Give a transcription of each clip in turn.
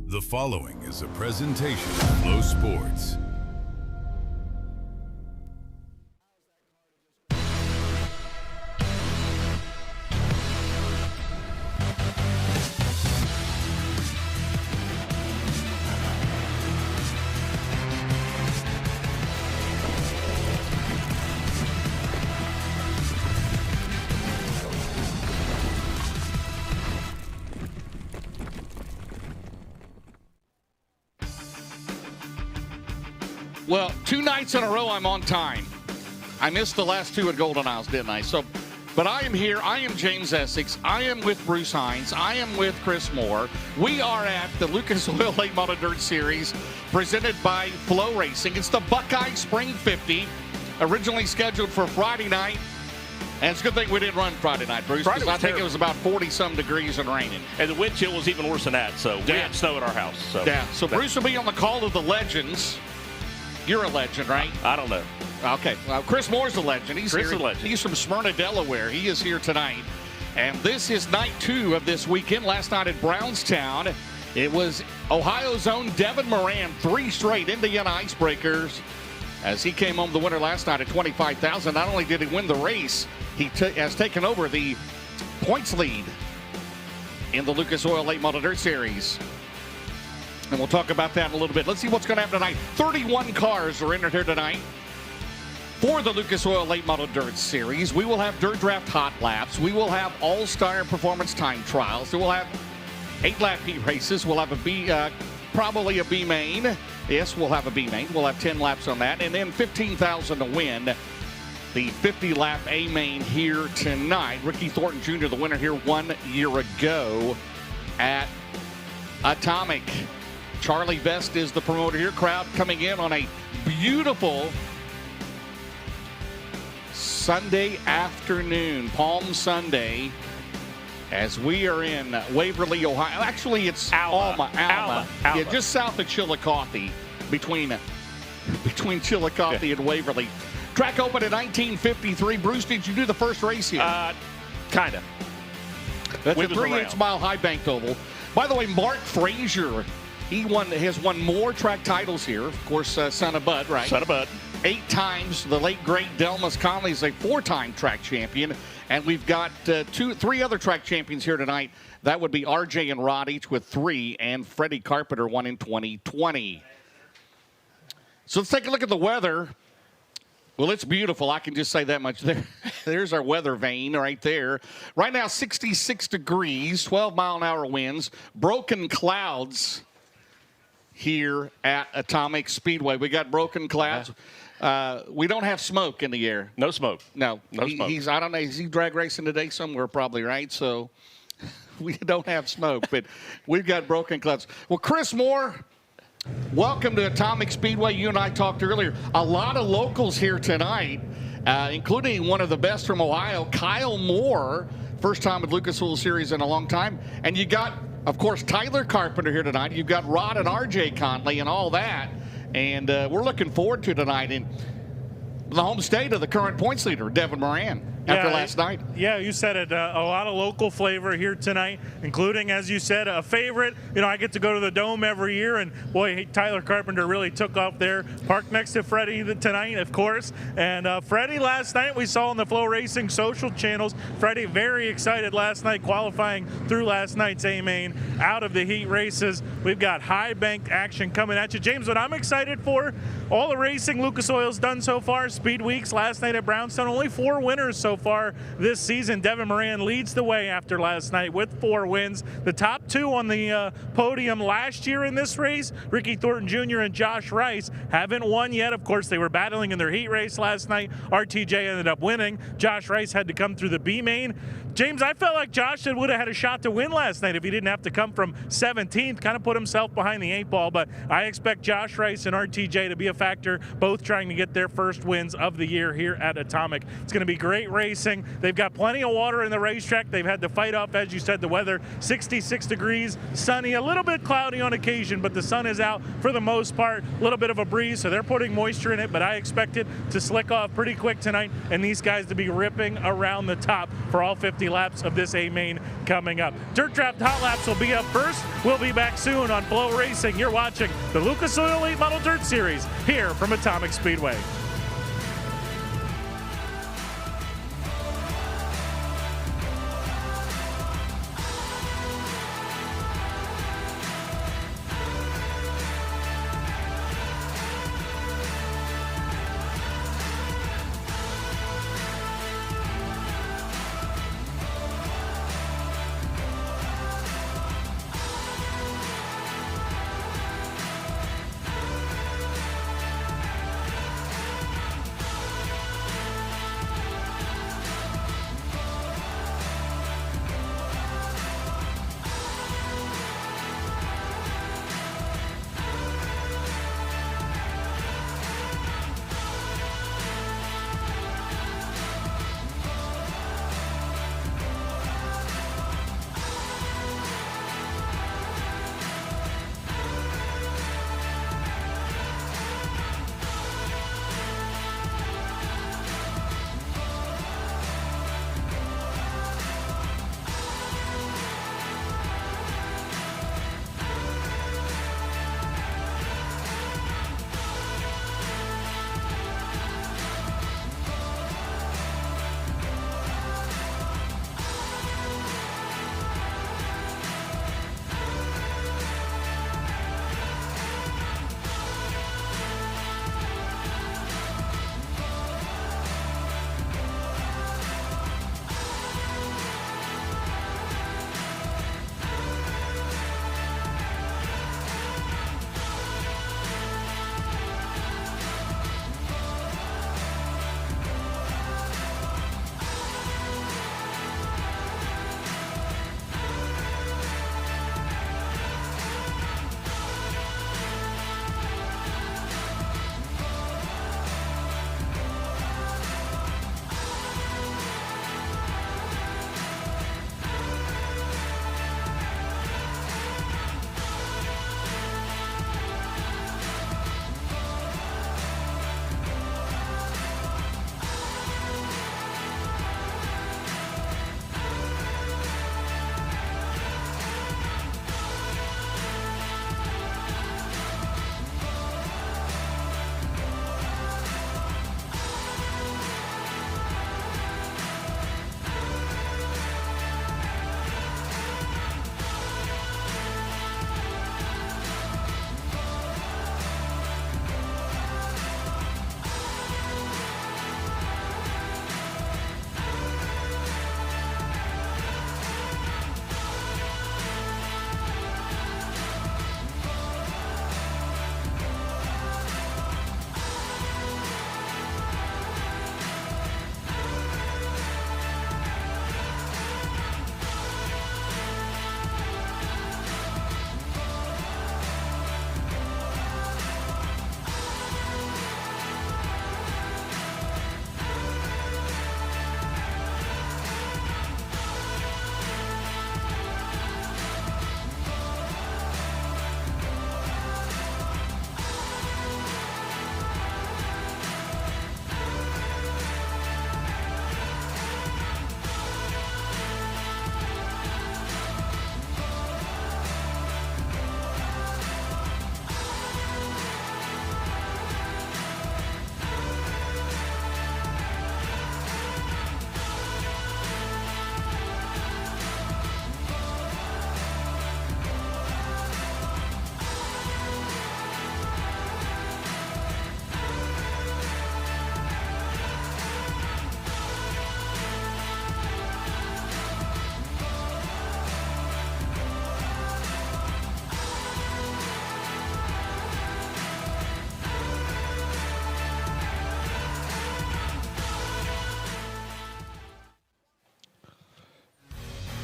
The following is a presentation of Flow Sports. Well, 2 nights in a row I'm on time. I missed the last 2 at Golden Isles, didn't I? But I am here. I am James Essex. I am with Bruce Hines. I am with Chris Moore. We are at the Lucas Oil Late Model Dirt Series presented by FloRacing. It's the Buckeye Spring 50, originally scheduled for Friday night. And it's a good thing we didn't run Friday night, Bruce, because I think it was about 40-some degrees and raining. And the wind chill was even worse than that, so we had snow at our house. So Bruce will be on the call of the legends. You're a legend, right? I don't know. Okay. Well, Chris Moore's a legend. He's Chris here. is a legend. He's from Smyrna, Delaware. He is here tonight. And this is night 2 of this weekend. Last night at Brownstown, it was Ohio's own Devin Moran, 3 straight Indiana Icebreakers. As he came home the winner last night at 25,000. Not only did he win the race, he has taken over the points lead in the Lucas Oil Late Model Dirt Series. And we'll talk about that in a little bit. Let's see what's going to happen tonight. 31 cars are entered here tonight for the Lucas Oil Late Model Dirt Series. We will have Dirt Draft Hot Laps. We will have All-Star Performance Time Trials. So we'll have 8-lap heat races. We'll have a B, probably a B main. Yes, we'll have a B main. We'll have 10 laps on that. And then 15,000 to win the 50-lap A main here tonight. Ricky Thornton Jr., the winner here 1 year ago at Atomic. Charlie Vest is the promoter here. Crowd coming in on a beautiful Sunday afternoon, Palm Sunday, as we are in Waverly, Ohio. Actually, it's Alma. Yeah, just south of Chillicothe, between Chillicothe and Waverly. Track opened in 1953. Bruce, did you do the first race here? Kind of. That's a 3/8 mile high banked oval. By the way, Mark Frazier, has won more track titles here. Of course, son of Bud, right? Son of Bud. 8 times. The late, great Delmas Conley is a 4-time track champion. And we've got 3 other track champions here tonight. That would be RJ and Rod, each with 3, and Freddie Carpenter, 1 in 2020. So let's take a look at the weather. Well, it's beautiful. I can just say that much. There's our weather vane right there. Right now, 66 degrees, 12-mile-an-hour winds, broken clouds here at Atomic Speedway. We got broken clouds. We don't have smoke in the air. No smoke. No smoke. I don't know. Is he drag racing today somewhere? Probably, right? So we don't have smoke, but we've got broken clouds. Well, Chris Moore, welcome to Atomic Speedway. You and I talked earlier. A lot of locals here tonight, including one of the best from Ohio, Kyle Moore. First time at Lucas Oil Series in a long time. And you got, of course, Tyler Carpenter here tonight. You've got Rod and RJ Conley and all that. And we're looking forward to tonight in the home state of the current points leader, Devin Moran. after last night. Yeah, you said it. A lot of local flavor here tonight, including, as you said, a favorite. You know, I get to go to the Dome every year, and boy, Tyler Carpenter really took off there. Parked next to Freddie tonight, of course. And Freddie last night, we saw on the FloRacing social channels, Freddie very excited last night, qualifying through last night's A-Main out of the heat races. We've got high bank action coming at you. James, what I'm excited for, all the racing Lucas Oil's done so far, Speed Weeks last night at Brownstown, only 4 winners so far this season. Devin Moran leads the way after last night with 4 wins. The top 2 on the podium last year in this race, Ricky Thornton Jr. and Josh Rice, haven't won yet. Of course, they were battling in their heat race last night. RTJ ended up winning. Josh Rice had to come through the B main. James, I felt like Josh would have had a shot to win last night if he didn't have to come from 17th, kind of put himself behind the 8 ball, but I expect Josh Rice and RTJ to be a factor, both trying to get their first wins of the year here at Atomic. It's going to be great racing. They've got plenty of water in the racetrack. They've had to fight off, as you said, the weather. 66 degrees, sunny, a little bit cloudy on occasion, but the sun is out for the most part. A little bit of a breeze, so they're putting moisture in it, but I expect it to slick off pretty quick tonight, and these guys to be ripping around the top for all 50 laps of this A-Main coming up. Dirt Draft Hot Laps will be up first. We'll be back soon on FloRacing. You're watching the Lucas Oil Late Model Dirt Series here from Atomic Speedway.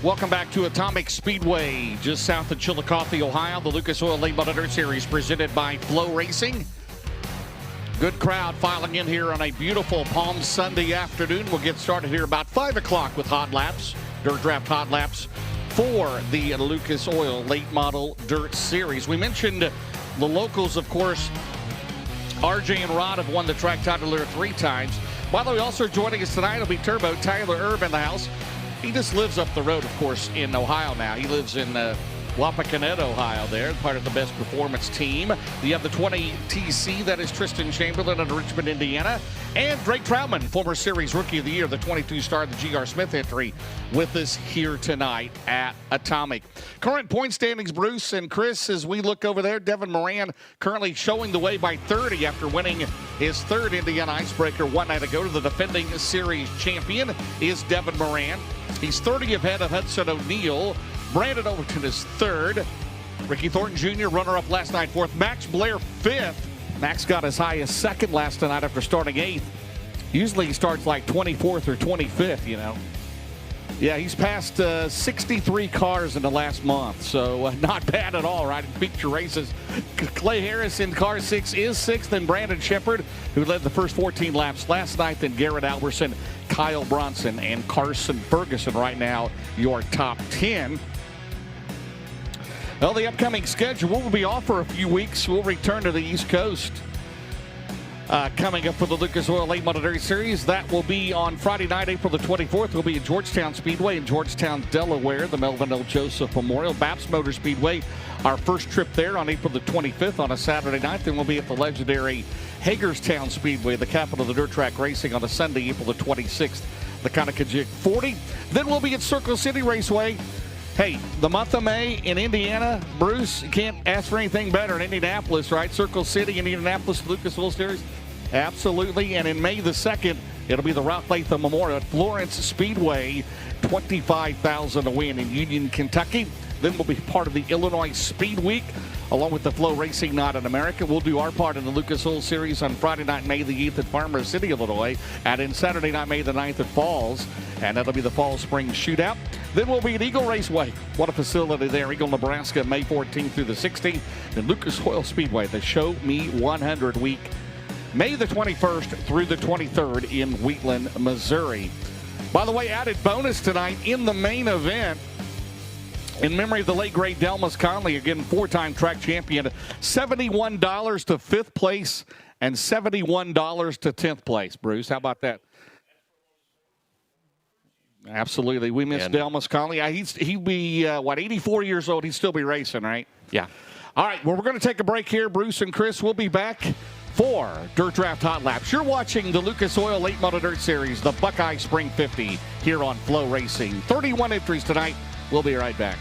Welcome back to Atomic Speedway, just south of Chillicothe, Ohio. The Lucas Oil Late Model Dirt Series presented by FloRacing. Good crowd filing in here on a beautiful Palm Sunday afternoon. We'll get started here about 5 o'clock with hot laps, dirt draft hot laps for the Lucas Oil Late Model Dirt Series. We mentioned the locals, of course. RJ and Rod have won the track title there 3 times. By the way, also joining us tonight will be Turbo Tyler Erb in the house. He just lives up the road, of course, in Ohio now. He lives in Wapakoneta, Ohio there, part of the Best Performance team. You have the 20 TC, that is Tristan Chamberlain out of Richmond, Indiana. And Drake Troutman, former Series Rookie of the Year, the 22-star, the G.R. Smith entry, with us here tonight at Atomic. Current point standings, Bruce and Chris, as we look over there, Devin Moran currently showing the way by 30 after winning his 3rd Indiana Icebreaker one night ago. To the defending series champion is Devin Moran. He's 30 ahead of Hudson O'Neal. Brandon Overton is 3rd. Ricky Thornton Jr. runner-up last night, 4th. Max Blair 5th. Max got as high as 2nd last night after starting 8th. Usually he starts like 24th or 25th, you know. Yeah, he's passed 63 cars in the last month, so not bad at all, right? In feature races. Clay Harris in car 6 is 6th, and Brandon Shepard, who led the first 14 laps last night, then Garrett Alberson, Kyle Bronson, and Carson Ferguson right now, your top 10. Well, the upcoming schedule will be off for a few weeks. We'll return to the East Coast. Coming up for the Lucas Oil Late Model Dirt Series, that will be on Friday night, April the 24th. We'll be at Georgetown Speedway in Georgetown, Delaware, the Melvin L. Joseph Memorial. Baps Motor Speedway, our first trip there on April the 25th on a Saturday night. Then we'll be at the legendary Hagerstown Speedway, the capital of the dirt track racing, on a Sunday, April the 26th, the Conococheague 40. Then we'll be at Circle City Raceway. Hey, the month of May in Indiana, Bruce, you can't ask for anything better in Indianapolis, right? Circle City, Indianapolis, Lucas Oil Series. Absolutely. And in May the 2nd, it'll be the Ralph Latham Memorial at Florence Speedway. $25,000 to win in Union, Kentucky. Then we'll be part of the Illinois Speed Week, along with the FloRacing Night in America. We'll do our part in the Lucas Oil Series on Friday night, May the 8th at Farmer City, Illinois, and then Saturday night, May the 9th at Falls, and that'll be the Fall Spring Shootout. Then we'll be at Eagle Raceway. What a facility there, Eagle, Nebraska, May 14th through the 16th. Then Lucas Oil Speedway, the Show Me 100 week, May the 21st through the 23rd in Wheatland, Missouri. By the way, added bonus tonight in the main event, in memory of the late, great Delmas Conley, again, 4-time track champion, $71 to 5th place and $71 to 10th place. Bruce, how about that? Absolutely. We miss Delmas Conley. He'd be, 84 years old. He'd still be racing, right? Yeah. All right, well, we're going to take a break here. Bruce and Chris will be back for Dirt Draft Hot Laps. You're watching the Lucas Oil Late Model Dirt Series, the Buckeye Spring 50, here on FloRacing. 31 entries tonight. We'll be right back.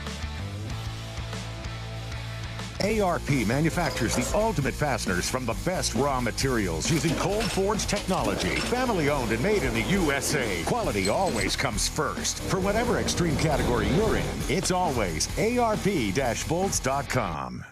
ARP manufactures the ultimate fasteners from the best raw materials using cold forged technology. Family owned and made in the USA. Quality always comes first. For whatever extreme category you're in, it's always ARP-bolts.com.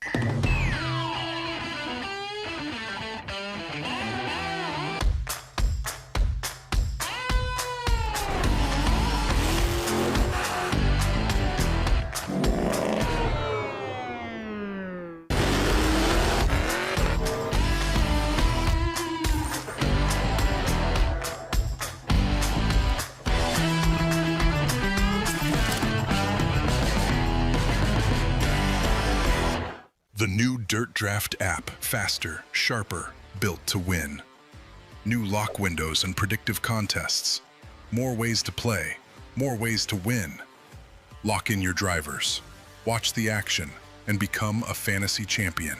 The new Dirt Draft app, faster, sharper, built to win. New lock windows and predictive contests. More ways to play, more ways to win. Lock in your drivers, watch the action, and become a fantasy champion.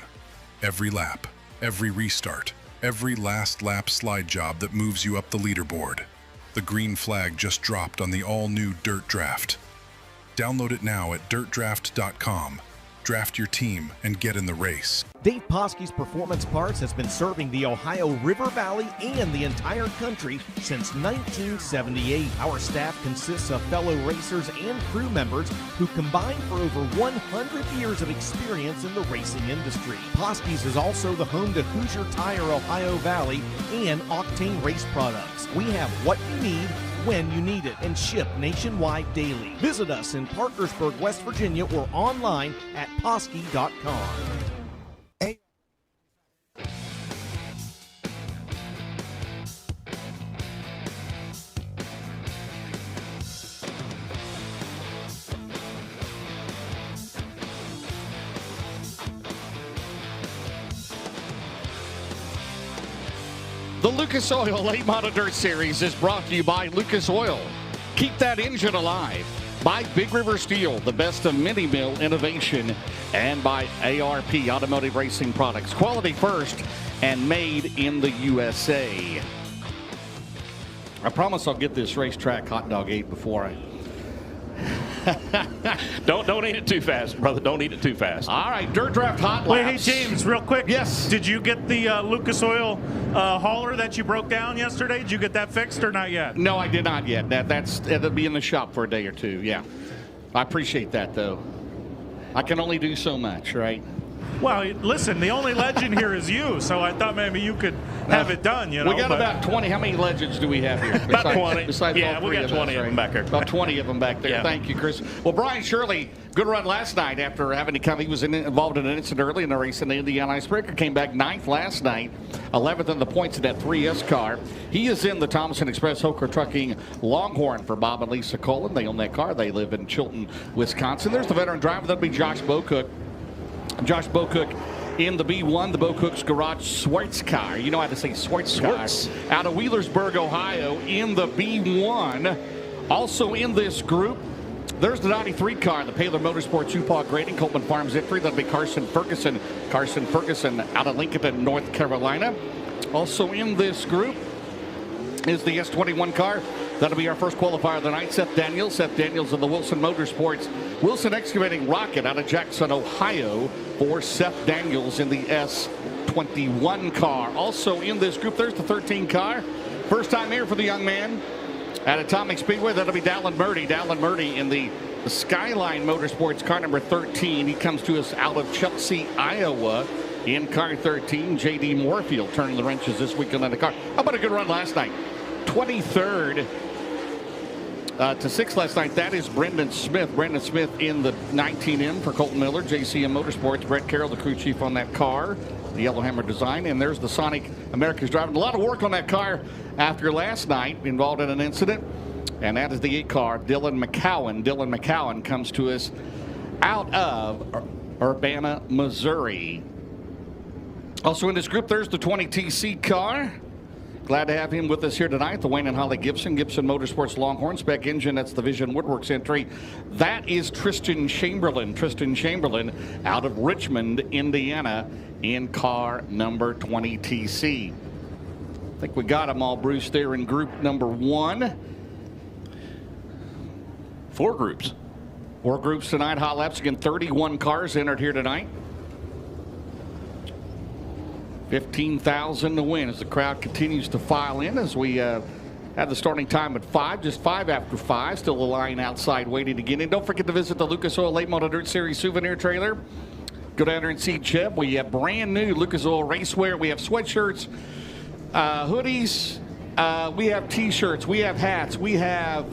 Every lap, every restart, every last lap slide job that moves you up the leaderboard. The green flag just dropped on the all-new Dirt Draft. Download it now at dirtdraft.com. Draft your team and get in the race. Dave Poske's Performance Parts has been serving the Ohio River Valley and the entire country since 1978. Our staff consists of fellow racers and crew members who combine for over 100 years of experience in the racing industry. Poske's is also the home to Hoosier Tire Ohio Valley and Octane Race Products. We have what you need, when you need it and ship nationwide daily. Visit us in Parkersburg, West Virginia, or online at Posky.com. The Lucas Oil Late Model Dirt Series is brought to you by Lucas Oil. Keep that engine alive. By Big River Steel, the best of mini mill innovation. And by ARP Automotive Racing Products. Quality first and made in the USA. I promise I'll get this racetrack hot dog ate before I... Don't eat it too fast, brother. Don't eat it too fast. All right, Dirt Draft Hot Wait, Laps. hey, James, real quick. Yes. Did you get the Lucas Oil hauler that you broke down yesterday? Did you get that fixed or not yet? No, I did not yet. It'll be in the shop for a day or two, yeah. I appreciate that, though. I can only do so much, right? Well, listen, the only legend here is you, so I thought maybe you could have it done, you know. We got about 20. How many legends do we have here? About 20. Besides Yeah, all we three got of 20 us, of them back there. About 20 of them back there. Yeah. Thank you, Chris. Well, Brian Shirley, good run last night after having to come. He was involved in an incident early in the race in the Indiana Icebreaker. Came back 9th last night, 11th in the points in that 3S car. He is in the Thompson Express Hoker Trucking Longhorn for Bob and Lisa Cullen. They own that car. They live in Chilton, Wisconsin. There's the veteran driver. That'll be Josh Bocook. Josh Bocook in the B1, the Bocook's Garage Swartz car. You know how to say Swartz car. Out of Wheelersburg, Ohio, in the B1. Also in this group, there's the 93 car, the Paler Motorsports U-Paw Grading, Coleman Farms entry. That'll be Carson Ferguson. Carson Ferguson out of Lincoln, North Carolina. Also in this group is the S21 car. That'll be our first qualifier of the night, Seth Daniels. Seth Daniels of the Wilson Motorsports. Wilson Excavating Rocket out of Jackson, Ohio for Seth Daniels in the S21 car. Also in this group, there's the 13 car. First time here for the young man at Atomic Speedway. That'll be Dallin Murdy. Dallin Murdy in the Skyline Motorsports car number 13. He comes to us out of Chelsea, Iowa in car 13. J.D. Moorfield turning the wrenches this weekend in the car. How about a good run last night? 23rd. To 6th last night, that is Brendan Smith. Brendan Smith in the 19M for Colton Miller, JCM Motorsports. Brett Carroll, the crew chief on that car, the Yellowhammer design. And there's the Sonic America's driving. A lot of work on that car after last night, involved in an incident. And that is the 8 car, Dylan McCowan. Dylan McCowan comes to us out of Urbana, Missouri. Also in this group, there's the 20 TC car. Glad to have him with us here tonight. The Wayne and Holly Gibson Motorsports Longhorn spec engine. That's the Vision Woodworks entry. That is Tristan Chamberlain. Tristan Chamberlain out of Richmond, Indiana in car number 20 TC. I think we got them all, Bruce, there in group number 1. 4 groups. 4 groups tonight. Hot laps again. 31 cars entered here tonight. 15,000 to win as the crowd continues to file in as we have the starting time at 5, just 5 after 5. Still a line outside waiting to get in. Don't forget to visit the Lucas Oil Late Model Dirt Series souvenir trailer. Go down there and see Jeb. We have brand new Lucas Oil racewear. We have sweatshirts, hoodies, we have t-shirts, we have hats, we have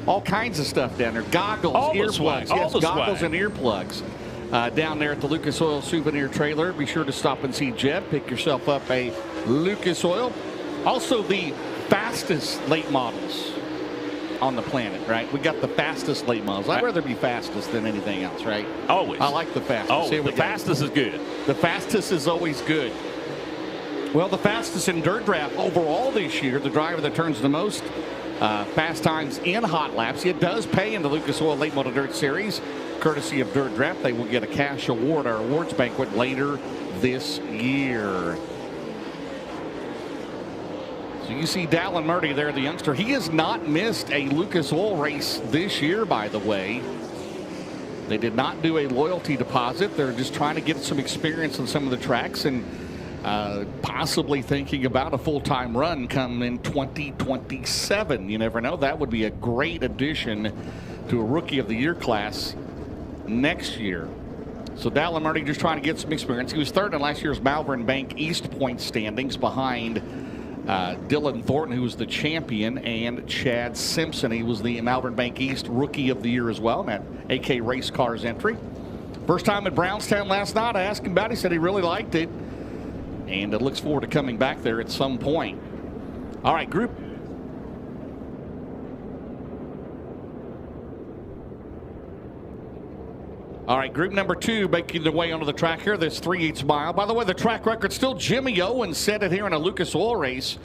all kinds of stuff down there. Goggles, earplugs. Yes, goggles and earplugs. Down there at the Lucas Oil souvenir trailer. Be sure to stop and see Jeb. Pick yourself up a Lucas Oil. Also the fastest late models on the planet, right? We got the fastest late models. I'd rather be fastest than anything else, right? Always. I like the fastest. Oh, the fastest is good. The fastest is always good. Well, the fastest in Dirt Draft overall this year, the driver that turns the most fast times in hot laps. It does pay in the Lucas Oil Late Model Dirt Series. Courtesy of Dirt Draft, they will get a cash award, our awards banquet later this year. So you see Dallin Murdy there, the youngster. He has not missed a Lucas Oil race this year, by the way. They did not do a loyalty deposit. They're just trying to get some experience on some of the tracks and possibly thinking about a full-time run come in 2027. You never know. That would be a great addition to a Rookie of the Year class next year. So Dallin Murdy just trying to get some experience. He was third in last year's Malvern Bank East point standings behind Dylan Thornton, who was the champion, and Chad Simpson. He was the Malvern Bank East Rookie of the Year as well, at AK Race Cars entry. First time at Brownstown last night. I asked him about it. He said he really liked it, and looks forward to coming back there at some point. All right, group. All right, group number 2 making their way onto the track here. This 3/8 mile. By the way, the track record still Jimmy Owens set it here in a Lucas Oil race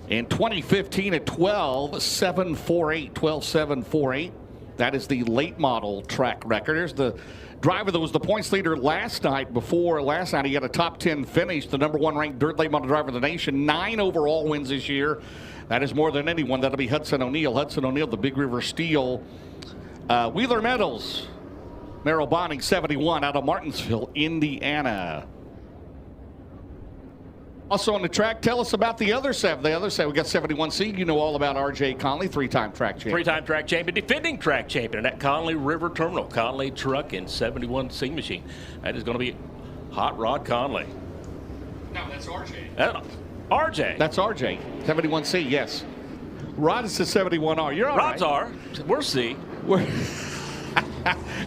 in 2015 at 12.748. 12.748. That is the late model track record. Here's the driver that was the points leader last night. Before last night, he had a top 10 finish. The number 1 ranked dirt late model driver in the nation. 9 overall wins this year. That is more than anyone. That'll be Hudson O'Neal. Hudson O'Neal, the Big River Steel. Wheeler Metals. Merrill Bonding 71 out of Martinsville, Indiana. Also on the track, tell us about the other 7. The other 7, we got 71C. You know all about R.J. Conley, 3-time track champion. 3-time track champion, defending track champion at Conley River Terminal. Conley Truck and 71C machine. That is going to be Hot Rod Conley. No, that's R.J. R.J. That's R.J. 71C, yes. Rod is the 71R. You're all Rod's right. R. We're C.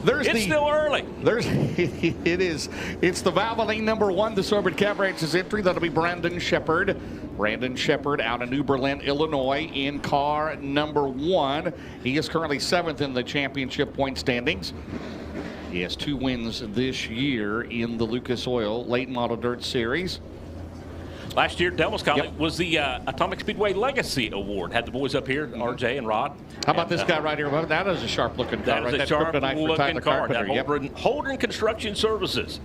It's still early. It is. It's the Valvoline number 1, the Sorbet Cab Ranch's entry. That'll be Brandon Shepard. Brandon Shepard out of New Berlin, Illinois, in car number 1. He is currently 7th in the championship point standings. He has 2 wins this year in the Lucas Oil Late Model Dirt Series. Last year, Delmas Conley was the Atomic Speedway Legacy Award. Had the boys up here, RJ and Rod. How about this guy right here? That is a sharp-looking car. That is a sharp-looking car. Holden Construction Services.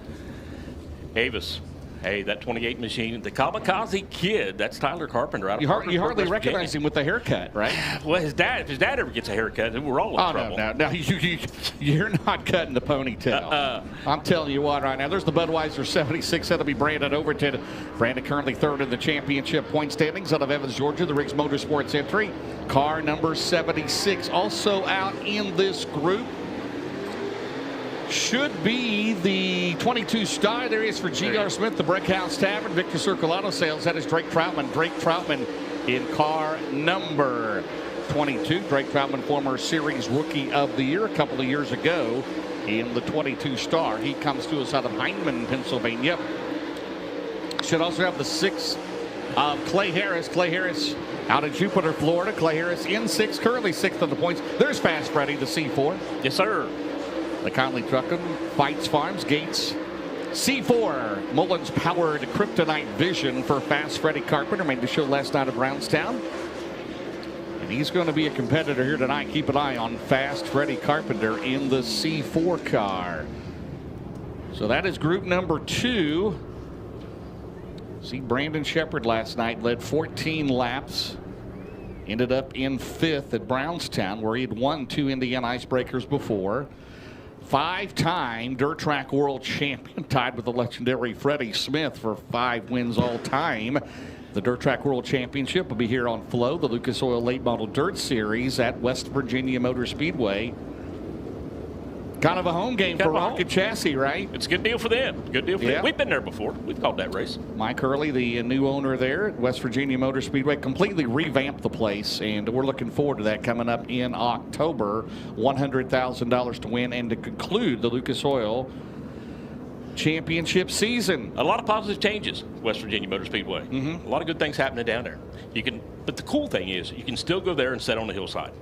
Avis. Hey, that 28 machine, the Kamikaze Kid, that's Tyler Carpenter. Out of you hardly recognize him with the haircut, right? Well, if his dad ever gets a haircut, then we're all in trouble. No, you're not cutting the ponytail. I'm telling you what right now. There's the Budweiser 76. That'll be Brandon Overton. Brandon currently 3rd in the championship point standings out of Evans, Georgia, the Riggs Motorsports entry. Car number 76. Also out in this group should be the 22 star. There he is for G.R. Smith, the Brickhouse Tavern. Victor Circle Auto Sales. That is Drake Troutman. Drake Troutman in car number 22. Drake Troutman, former Series Rookie of the Year a couple of years ago in the 22 star. He comes to us out of Heinemann, Pennsylvania. Should also have the 6 of Clay Harris. Clay Harris out of Jupiter, Florida. Clay Harris in 6, currently 6th on the points. There's Fast Freddy, the C4. Yes, sir. The Conley Truckin, Fights Farms, Gates, C4, Mullins powered Kryptonite Vision for Fast Freddy Carpenter. Made the show last night at Brownstown. And he's going to be a competitor here tonight. Keep an eye on Fast Freddy Carpenter in the C4 car. So that is group number 2. See, Brandon Shepard last night led 14 laps. Ended up in 5th at Brownstown, where he had won 2 Indiana Icebreakers before. 5-time dirt track world champion, tied with the legendary Freddie Smith for 5 wins all time. The Dirt Track World Championship will be here on Flow, the Lucas Oil Late Model Dirt Series at West Virginia Motor Speedway. Kind of a home game for Rocket Chassis, right? It's a good deal for them. Good deal for them. We've been there before. We've called that race. Mike Hurley, the new owner there at West Virginia Motor Speedway, completely revamped the place, and we're looking forward to that coming up in October. $100,000 to win and to conclude the Lucas Oil Championship season. A lot of positive changes, West Virginia Motor Speedway. A lot of good things happening down there. But the cool thing is, you can still go there and sit on the hillside.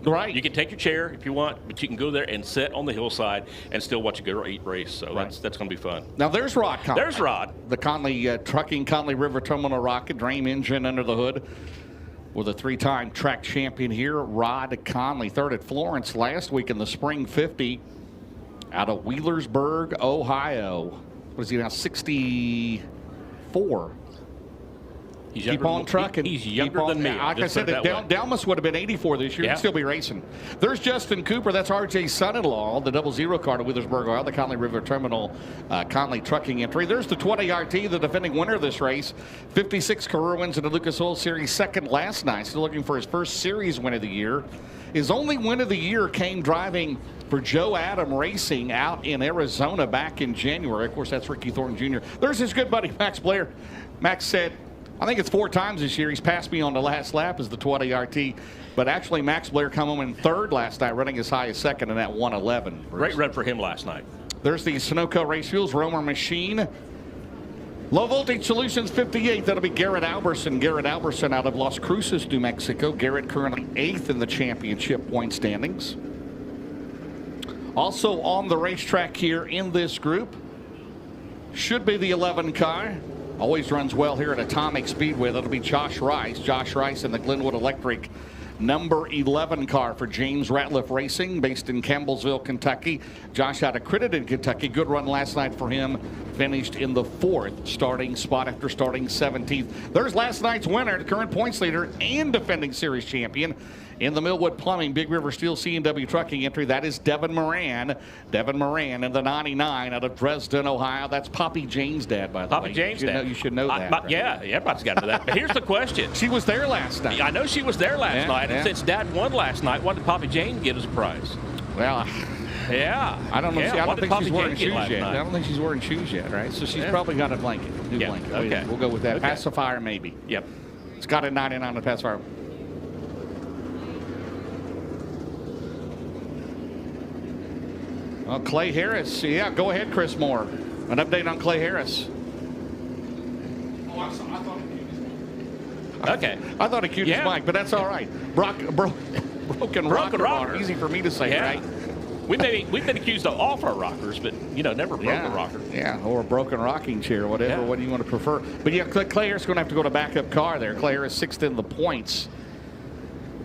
Right. You can take your chair if you want, but you can go there and sit on the hillside and still watch a good race. So that's going to be fun. Now there's Rod Conley. There's Rod. The Conley Trucking Conley River Terminal rocket, Dream engine under the hood. With a 3-time track champion here, Rod Conley. 3rd at Florence last week in the Spring 50 out of Wheelersburg, Ohio. What is he now, 64? Keep on trucking. He's younger than me. Like I said, Dalmas would have been 84 this year. He'd still be racing. There's Justin Cooper. That's RJ's son-in-law, the 00 car to Wheelersburg, Ohio, the Conley River Terminal Conley Trucking entry. There's the 20RT, the defending winner of this race. 56 career wins in the Lucas Oil Series, 2nd last night. Still looking for his first series win of the year. His only win of the year came driving for Joe Adam Racing out in Arizona back in January. Of course, that's Ricky Thornton Jr. There's his good buddy, Max Blair. Max said, I think it's 4 times this year he's passed me on the last lap as the 20 RT. But actually, Max Blair come home in 3rd last night, running as high as 2nd in that 111. Great run for him last night. There's the Sunoco Race Fuels Romer machine. Low Voltage Solutions 58. That'll be Garrett Alberson. Garrett Alberson out of Las Cruces, New Mexico. Garrett currently 8th in the championship point standings. Also on the racetrack here in this group should be the 11 car. Always runs well here at Atomic Speedway. That'll be Josh Rice. Josh Rice in the Glenwood Electric number 11 car for James Ratliff Racing, based in Campbellsville, Kentucky. Josh out of Crittenden, Kentucky. Good run last night for him. Finished in the 4th starting spot after starting 17th. There's last night's winner, the current points leader and defending series champion in the Millwood Plumbing Big River Steel C&W Trucking entry. That is Devin Moran. Devin Moran in the 99 out of Dresden, Ohio. That's Poppy Jane's dad, by the way. Poppy Jane's dad. You should know that. Right? Yeah, everybody's got to know that. But here's the question. She was there last night. I know she was there last night. And since Dad won last night, what did Poppy Jane get as a prize? Well, yeah. I don't know. Yeah. I don't think she's wearing shoes yet. Night? I don't think she's wearing shoes yet, right? So she's probably got a blanket. New blanket. Okay. We'll go with that. Okay. Pacifier, maybe. Yep. It's got a 99 on the pacifier. Well, Clay Harris. Yeah, go ahead, Chris Moore. An update on Clay Harris. Oh, I thought Okay. I thought he cued his mic, but that's all right. Broken rocker. Easy for me to say, right? We've been accused of off our rockers, but never broken rocker. Yeah, or a broken rocking chair, whatever. What do you want to prefer? But yeah, Clay Harris is going to have to go to backup car there. Clay Harris 6th in the points.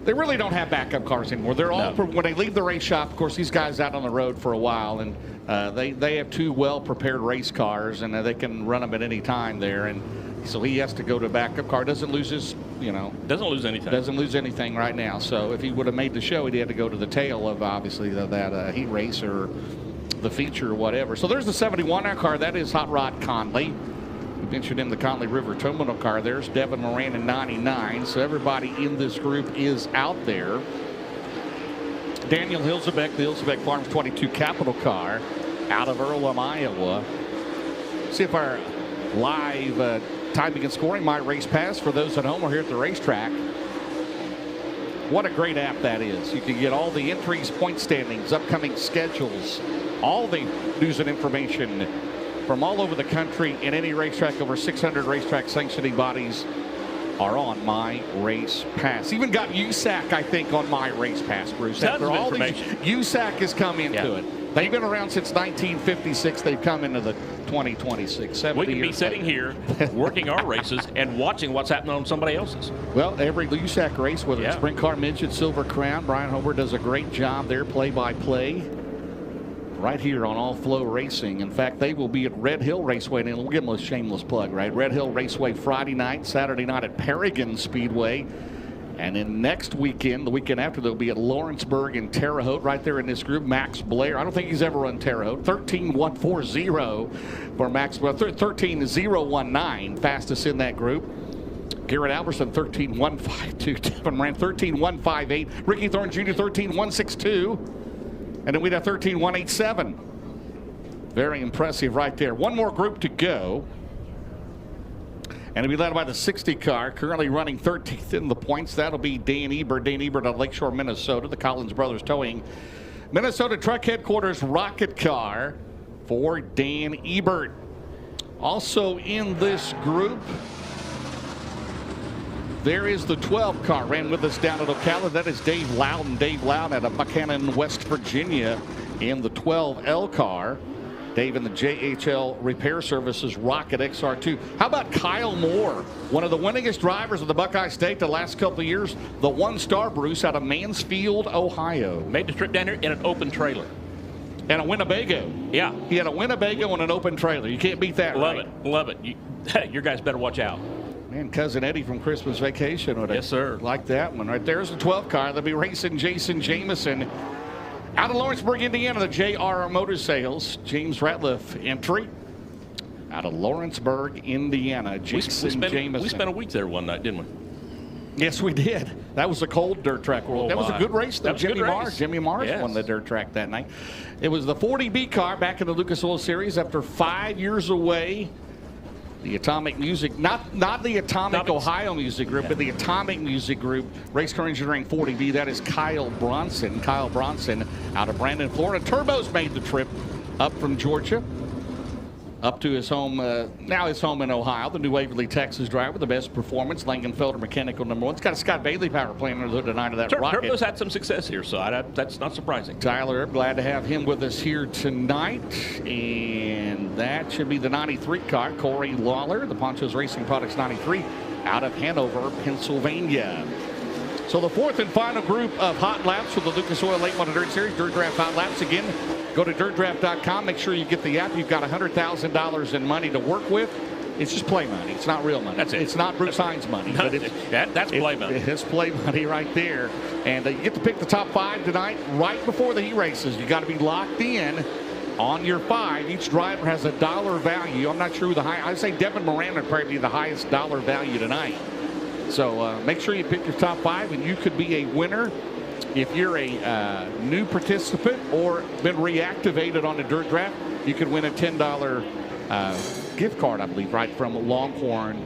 They really don't have backup cars anymore. They're all when they leave the race shop. Of course, these guys out on the road for a while, and they have 2 well-prepared race cars, and they can run them at any time there. And so he has to go to a backup car. Doesn't lose his, Doesn't lose anything. Doesn't lose anything right now. So if he would have made the show, he'd had to go to the tail of obviously that heat race or the feature or whatever. So there's the 71R car. That is Hot Rod Conley. We mentioned in the Conley River Terminal car. There's Devin Moran in 99. So everybody in this group is out there. Daniel Hilzebeck, the Hilzebeck Farms 22 Capital car out of Earlham, Iowa. See if our live timing and scoring My Race Pass for those at home or here at the racetrack. What a great app that is. You can get all the entries, point standings, upcoming schedules, all the news and information from all over the country in any racetrack. Over 600 racetrack sanctioning bodies are on My Race Pass. Even got USAC, I think, on My Race Pass, Bruce. Tons of all information. USAC has come into it. They've been around since 1956. They've come into the 2026. We can be sitting here working our races and watching what's happening on somebody else's. Well, every USAC race, whether it's Sprint Car, Midget, Silver Crown, Brian Hober does a great job there, play-by-play, right here on All Flow Racing. In fact, they will be at Red Hill Raceway, and we'll give them a shameless plug, right? Red Hill Raceway Friday night, Saturday night at Paragon Speedway. And then next weekend, the weekend after, they'll be at Lawrenceburg and Terre Haute, right there in this group. Max Blair, I don't think he's ever run Terre Haute. 13.140 for Max Blair. 13.019, fastest in that group. Garrett Alberson, 13.152. Devin Moran, 13.158. Ricky Thorne Jr., 13.162. And then we'd have 13.187. Very impressive right there. One more group to go. And it'll be led by the 60 car, currently running 13th in the points. That'll be Dan Ebert. Dan Ebert of Lakeshore, Minnesota, the Collins Brothers Towing Minnesota Truck Headquarters rocket car for Dan Ebert. Also in this group, there is the 12 car, ran with us down at Ocala. That is Dave Loudon. Dave Loudon out of Buchanan, West Virginia in the 12L car. Dave in the JHL Repair Services Rocket XR2. How about Kyle Moore, one of the winningest drivers of the Buckeye State the last couple of years, the 1-star Bruce out of Mansfield, Ohio. Made the trip down here in an open trailer. And a Winnebago. Yeah. He had a Winnebago and an open trailer. You can't beat that. Love it. Your guys better watch out. Man, Cousin Eddie from Christmas Vacation would have liked that one. Right there's the 12 car. They'll be racing Jason Jameson. Out of Lawrenceburg, Indiana, the JR Motor Sales, James Ratliff entry. Out of Lawrenceburg, Indiana, Jason Jameson. We spent a week there one night, didn't we? Yes, we did. That was a cold dirt track world. That was a good race, though. Jimmy Mars won the dirt track that night. It was the 40B car back in the Lucas Oil Series after 5 years away. The Atomic Music, not the Atomic Ohio Music Group, but the Atomic Music Group. Race car engineering 40B, that is Kyle Bronson. Kyle Bronson out of Brandon, Florida. Turbo's made the trip up from Georgia up to his home, now his home in Ohio. The new Waverly, Texas driver, the best performance, Langenfelder Mechanical #1. It's got a Scott Bailey power plant under the hood tonight of that rocket. Turbo's had some success here, so that's not surprising. Tyler, glad to have him with us here tonight. And that should be the 93 car, Corey Lawler, the Ponchos Racing Products 93, out of Hanover, Pennsylvania. So the fourth and final group of hot laps for the Lucas Oil Late Model Dirt Series, Dirt Draft Hot Laps. Again, go to dirtdraft.com. Make sure you get the app. You've got $100,000 in money to work with. It's just play money. It's not real money. That's it. It's not Bruce Hines money. No, but that's play money. It's play money right there. And you get to pick the top 5 tonight right before the heat races. You got to be locked in on your 5. Each driver has a dollar value. I'm not sure who the high. I'd say Devin Moran would probably be the highest dollar value tonight. So make sure you pick your top 5, and you could be a winner if you're a new participant or been reactivated on the Dirt Draft. You could win a $10 gift card, I believe, right from Longhorn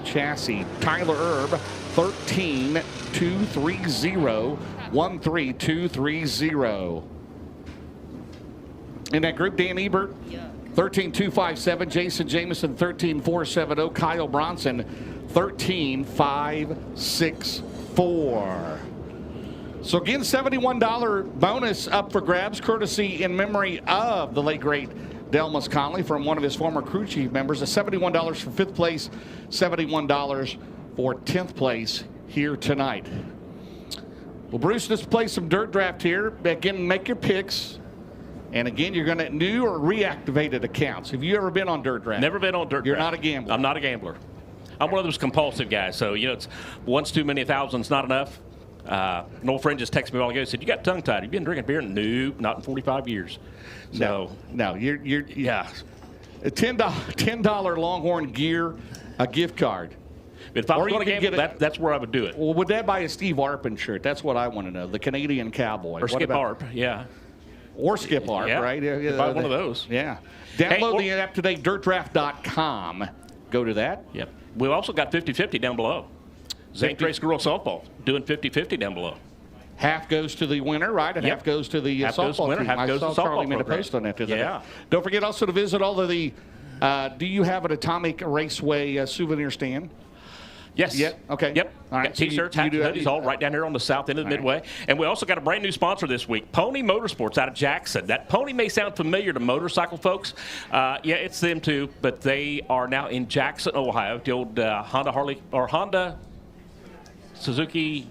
Chassis. Tyler Erb, 13230, 13230. In that group, Dan Ebert, 13257, Jason Jamison, 13470, Kyle Bronson, 13564. So again, $71 bonus up for grabs, courtesy in memory of the late great Delmas Conley from one of his former crew chief members. A $71 for 5th place, $71 for 10th place here tonight. Well, Bruce, let's play some Dirt Draft here. Again, make your picks. And again, you're going to new or reactivated accounts. Have you ever been on Dirt Draft? Never been on Dirt Draft. You're not a gambler. I'm not a gambler. I'm one of those compulsive guys. So, it's once too many, 1,000's not enough. An old friend just texted me a while ago. He said, "You got tongue-tied. You've been drinking beer?" Nope, not in 45 years. So, no, you're yeah. A $10 Longhorn gear, a gift card. If I was going to gamble, that's where I would do it. Well, would that buy a Steve Arpin shirt? That's what I want to know. The Canadian Cowboy. Or Skip Arp, yeah. Or Skip Arp, right? Buy one of those. Yeah. Download the app today, dirtdraft.com. Go to that. Yep. We've also got 50-50 down below. Zane Trace Girls Softball doing 50-50 down below. Half goes to the winner, right? And half goes to the softball team. Half goes to the softball Charlie made a post on that today. Yeah. Don't forget also to visit all of the, do you have an Atomic Raceway souvenir stand? Yes. Yep. Okay. Yep. All right. T-shirts, hats, hoodies, all right down here on the south end of the Midway. And we also got a brand new sponsor this week, Pony Motorsports out of Jackson. That Pony may sound familiar to motorcycle folks. Yeah, it's them too, but they are now in Jackson, Ohio. The old Honda Suzuki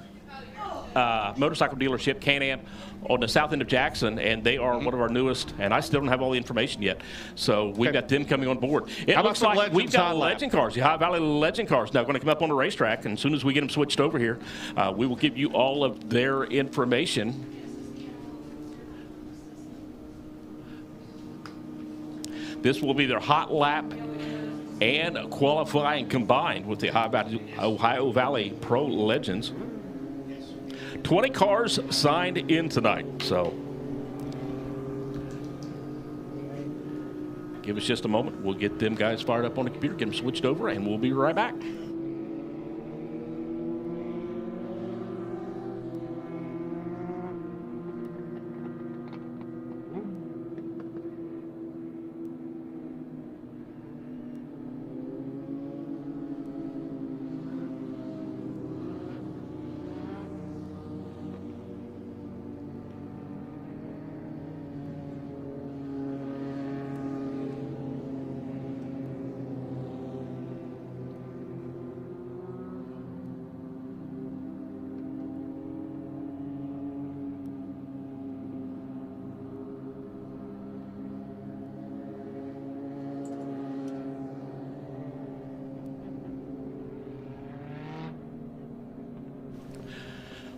motorcycle dealership, Can-Am, on the south end of Jackson, and they are one of our newest, and I still don't have all the information yet. So we've got them coming on board. It looks like we've got legend cars, the High Valley Legend cars now going to come up on the racetrack, and as soon as we get them switched over here, we will give you all of their information. This will be their hot lap and qualifying combined with the Ohio Valley Pro Legends. 20 cars signed in tonight, so give us just a moment. We'll get them guys fired up on the computer, get them switched over, and we'll be right back.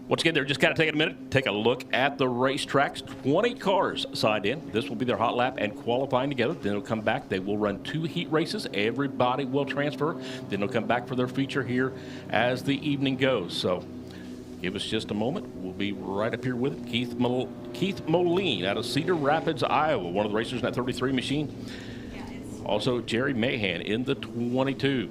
Once again, they're just kind of taking a minute, take a look at the racetracks. 20 cars signed in. This will be their hot lap and qualifying together. Then they'll come back. They will run 2 heat races. Everybody will transfer. Then they'll come back for their feature here as the evening goes. So give us just a moment. We'll be right up here with it. Keith Moline out of Cedar Rapids, Iowa, one of the racers in that 33 machine. Also, Jerry Mahan in the 22.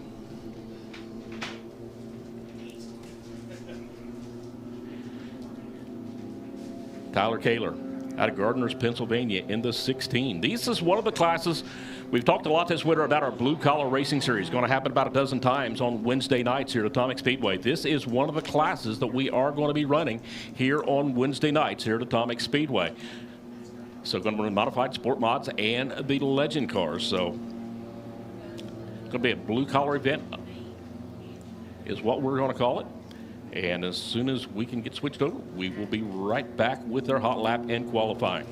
Tyler Kaler out of Gardner's, Pennsylvania in the 16. This is one of the classes. We've talked a lot this winter about our blue collar racing series. Going to happen about a dozen times on Wednesday nights here at Atomic Speedway. This is one of the classes that we are going to be running here on Wednesday nights here at Atomic Speedway. So going to run modified sport mods and the legend cars. So it's going to be a blue collar event is what we're going to call it. And as soon as we can get switched over, we will be right back with our hot lap and qualifying.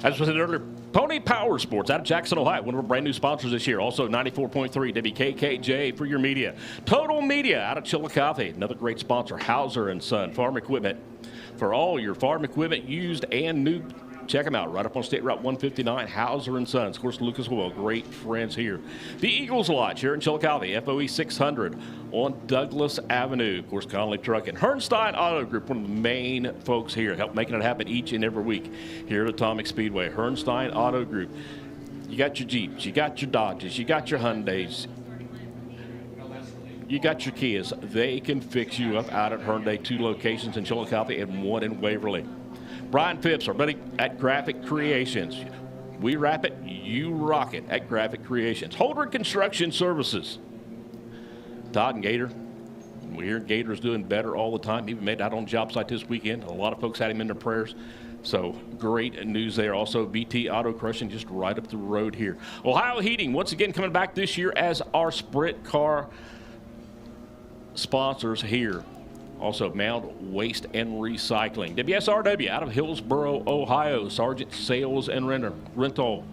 As was said earlier, Pony Power Sports out of Jackson, Ohio, one of our brand new sponsors this year. Also 94.3 WKKJ for your media. Total Media out of Chillicothe, another great sponsor. Hauser & Son Farm Equipment. For all your farm equipment, used and new, check them out right up on State Route 159, Hauser & Sons. Of course, Lucas Oil, great friends here. The Eagles Lodge here in Chillicothe, FOE 600 on Douglas Avenue. Of course, Connolly Trucking. Hernstein Auto Group, one of the main folks here, help making it happen each and every week here at Atomic Speedway. Hernstein Auto Group. You got your Jeeps, you got your Dodges, you got your Hyundais, you got your Kias. They can fix you up out at Hyundai, 2 locations in Chillicothe and 1 in Waverly. Brian Phipps, our buddy at Graphic Creations. We wrap it, you rock it at Graphic Creations. Holder Construction Services. Todd and Gator. We hear Gator's doing better all the time. He even made it out on job site this weekend. A lot of folks had him in their prayers. So great news there. Also, BT Auto Crushing just right up the road here. Ohio Heating, once again, coming back this year as our sprint car sponsors here. Also, Mound Waste and Recycling. WSRW out of Hillsboro, Ohio. Sargent Sales and Rental.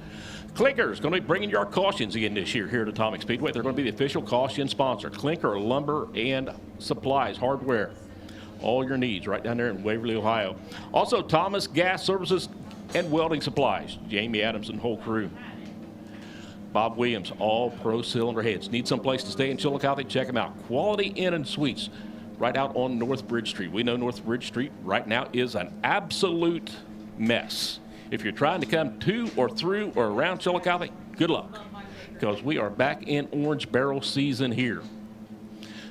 Clinker's going to be bringing you our cautions again this year here at Atomic Speedway. They're going to be the official caution sponsor. Clinker, lumber, and supplies, hardware. All your needs right down there in Waverly, Ohio. Also, Thomas Gas Services and Welding Supplies. Jamie Adams and whole crew. Bob Williams, all pro cylinder heads. Need some place to stay in Chillicothe? Check them out. Quality Inn and Suites right out on North Bridge Street. We know North Bridge Street right now is an absolute mess. If you're trying to come to or through or around Chillicothe, good luck, because we are back in orange barrel season here.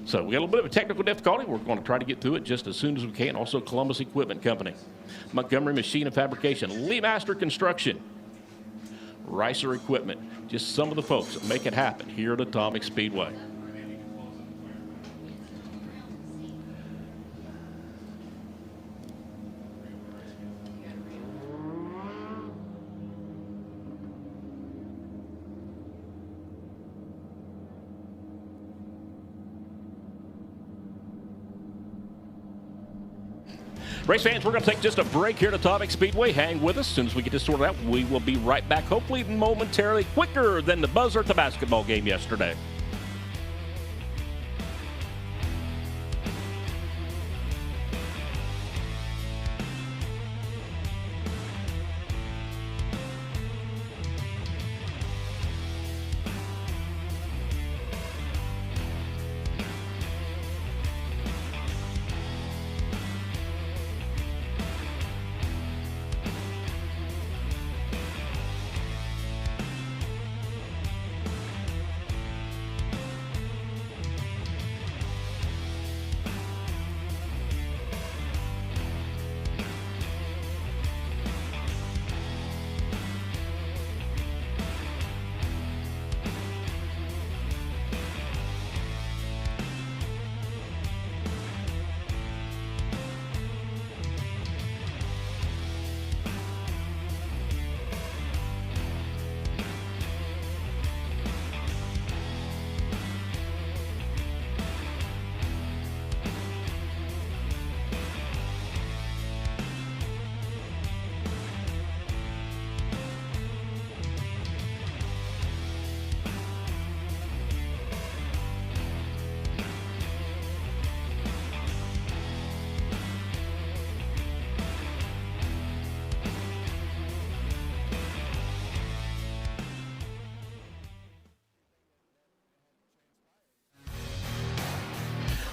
So we got a little bit of a technical difficulty. We're going to try to get through it just as soon as we can. Also, Columbus Equipment Company, Montgomery Machine and Fabrication, Lee Master Construction, Ricer Equipment, just some of the folks that make it happen here at Atomic Speedway. Race fans, we're going to take just a break here at Atomic Speedway. Hang with us. As soon as we get this sorted out, we will be right back, hopefully momentarily, quicker than the buzzer at the basketball game yesterday.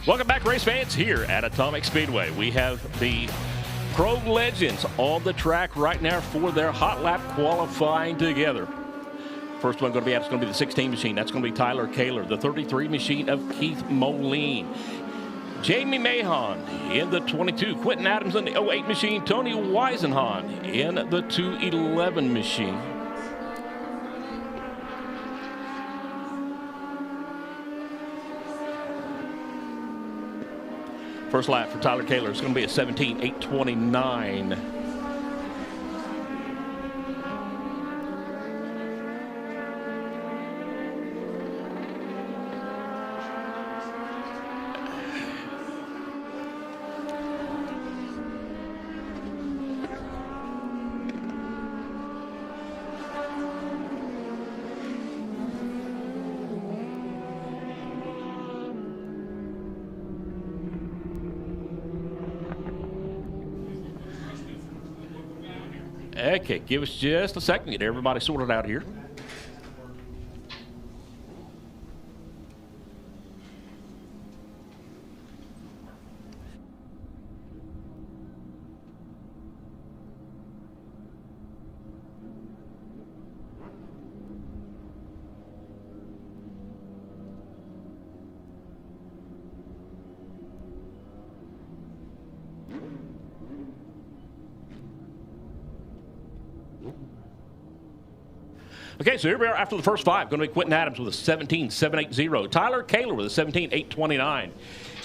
Welcome back, race fans, here at Atomic Speedway. We have the Pro Legends on the track right now for their hot lap qualifying together. First one going to be out is going to be the 16 machine. That's going to be Tyler Kaler. The 33 machine of Keith Moline. Jamie Mahon in the 22. Quentin Adams in the 08 machine. Tony Weisenhahn in the 211 machine. First lap for Tyler Kaler is going to be a 17:8:29. Okay, give us just a second to get everybody sorted out here. Okay, so here we are after the first five. Going to be Quentin Adams with a 17:780. Tyler Kaler with a 17:829.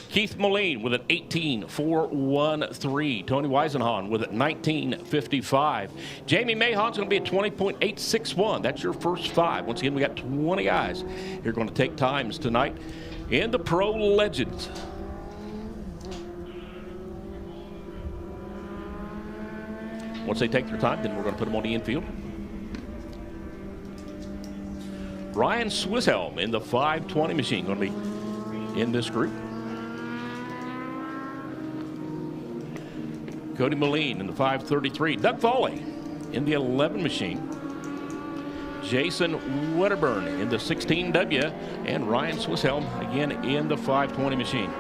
Keith Moline with an 18:413. Tony Weisenhahn with a 19:55. Jamie Mahon's going to be a 20.861. That's your first five. Once again, we got 20 guys who are going to take times tonight in the Pro Legends. Once they take their time, then we're going to put them on the infield. Ryan Swisshelm in the 520 machine, going to be in this group. Cody Moline in the 533. Doug Foley in the 11 machine. Jason Wedderburn in the 16W. And Ryan Swisshelm again in the 520 machine.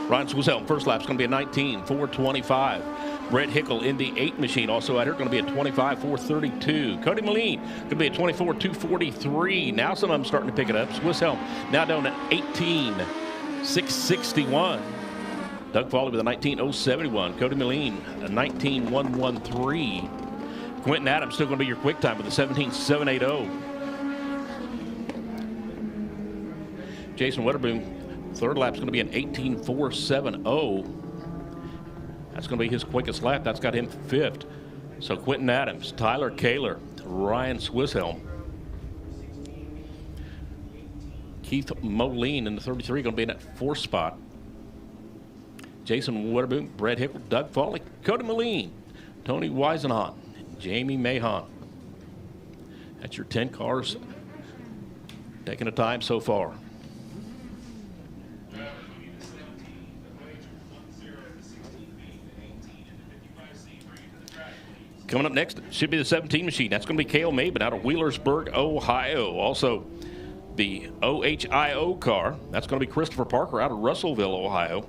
Ryan Swisshelm, first lap's going to be a 19:425. Brett Hickle in the 8 machine, also out here, going to be a 25:432. Cody Moline going to be a 24:243. Now some of them starting to pick it up. Swisshelm now down at 18:661. Doug Foley with a 19:071. Cody Moline a 19:113. Quentin Adams still going to be your quick time with a 17:780. Jason Wedderburn, third lap's going to be an 18:470. That's going to be his quickest lap. That's got him fifth. So Quentin Adams, Tyler Kaler, Ryan Swisshelm, Keith Moline in the 33 going to be in that fourth spot. Jason Wedderburn, Brett Hickle, Doug Foley, Cody Moline, Tony Weisenhahn, Jamie Mahon. That's your 10 cars taking the time so far. Coming up next should be the 17 machine. That's going to be Cale Mabin out of Wheelersburg, Ohio. Also, the OHIO car. That's going to be Christopher Parker out of Russellville, Ohio.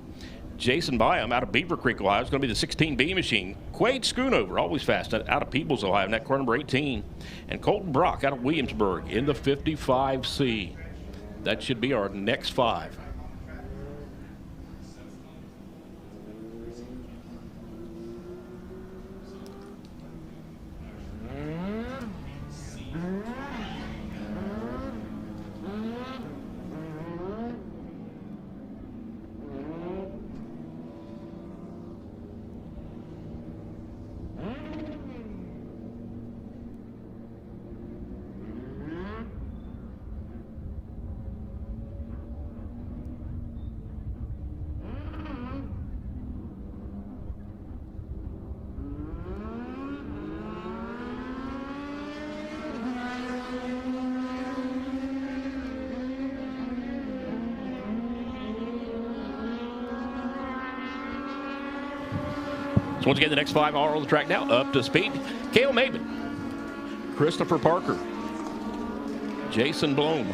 Jason Byam out of Beaver Creek, Ohio. It's going to be the 16B machine. Quade Schoonover, always fast, out of Peebles, Ohio, in that car number 18. And Colton Brock out of Williamsburg in the 55C. That should be our next five. So once again, the next 5 are on the track now. Up to speed. Cale Maben, Christopher Parker, Jason Bloom,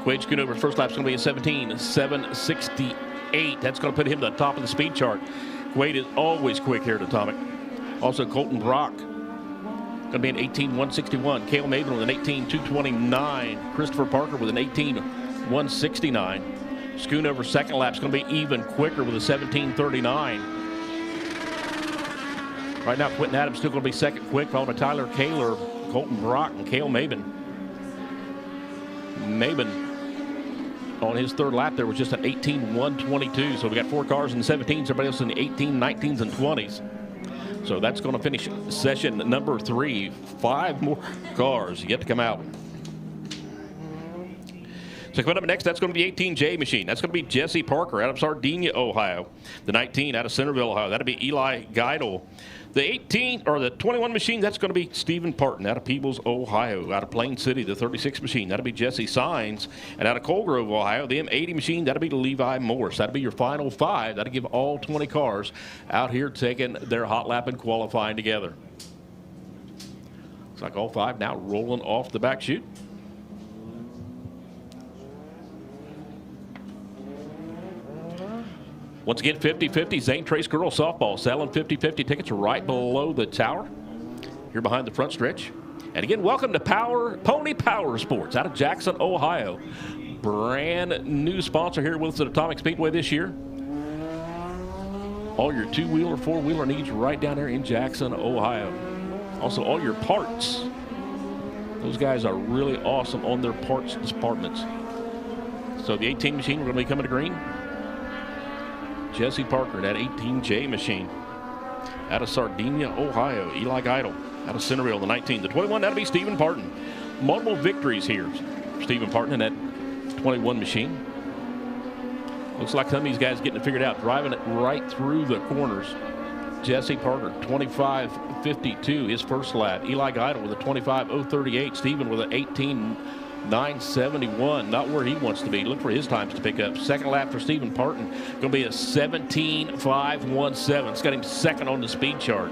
Quade Schoonover's first lap's going to be a 17:768. That's going to put him to the top of the speed chart. Quade is always quick here at Atomic. Also, Colton Brock going to be an 18:161. Cale Maben with an 18:229. Christopher Parker with an 18:169. Schoonover's second lap's going to be even quicker with a 17:39. Right now, Quentin Adams still going to be second quick, followed by Tyler Kaler, Colton Brock, and Cale Maben. Maben on his third lap there was just an 18:122. So we got 4 cars in the 17s, everybody else in the 18, 19s, and 20s. So that's going to finish session number 3. 5 more cars yet to come out. So coming up next, that's going to be the 18J machine. That's going to be Jesse Parker out of Sardinia, Ohio. The 19 out of Centerville, Ohio. That'll be Eli Geidel. The 18 or the 21 machine, that's going to be Stephen Parton out of Peebles, Ohio. Out of Plain City, the 36 machine, that'll be Jesse Sines. And out of Coal Grove, Ohio, the M80 machine, that'll be Levi Morris. That'll be your final 5. That'll give all 20 cars out here taking their hot lap and qualifying together. Looks like all 5 now rolling off the back chute. Once again, 50-50 Zane Trace Girls Softball selling 50-50 tickets right below the tower here behind the front stretch. And again, welcome to Pony Power Sports out of Jackson, Ohio. Brand new sponsor here with us at Atomic Speedway this year. All your 2-wheeler, 4-wheeler needs right down there in Jackson, Ohio. Also, all your parts. Those guys are really awesome on their parts departments. So the 18 machine, we're going to be coming to green. Jesse Parker, that 18J machine. Out of Sardinia, Ohio, Eli Geidel. Out of Centerville, the 19. The 21, that'll be Stephen Parton. Multiple victories here. Stephen Parton in that 21 machine. Looks like some of these guys getting it figured out, driving it right through the corners. Jesse Parker, 25:52, his first lap. Eli Geidel with a 25:038. Stephen with an 18:971. Not where he wants to be. Look for his times to pick up. Second lap for Stephen Parton. Going to be a 17:517. It's got him second on the speed chart.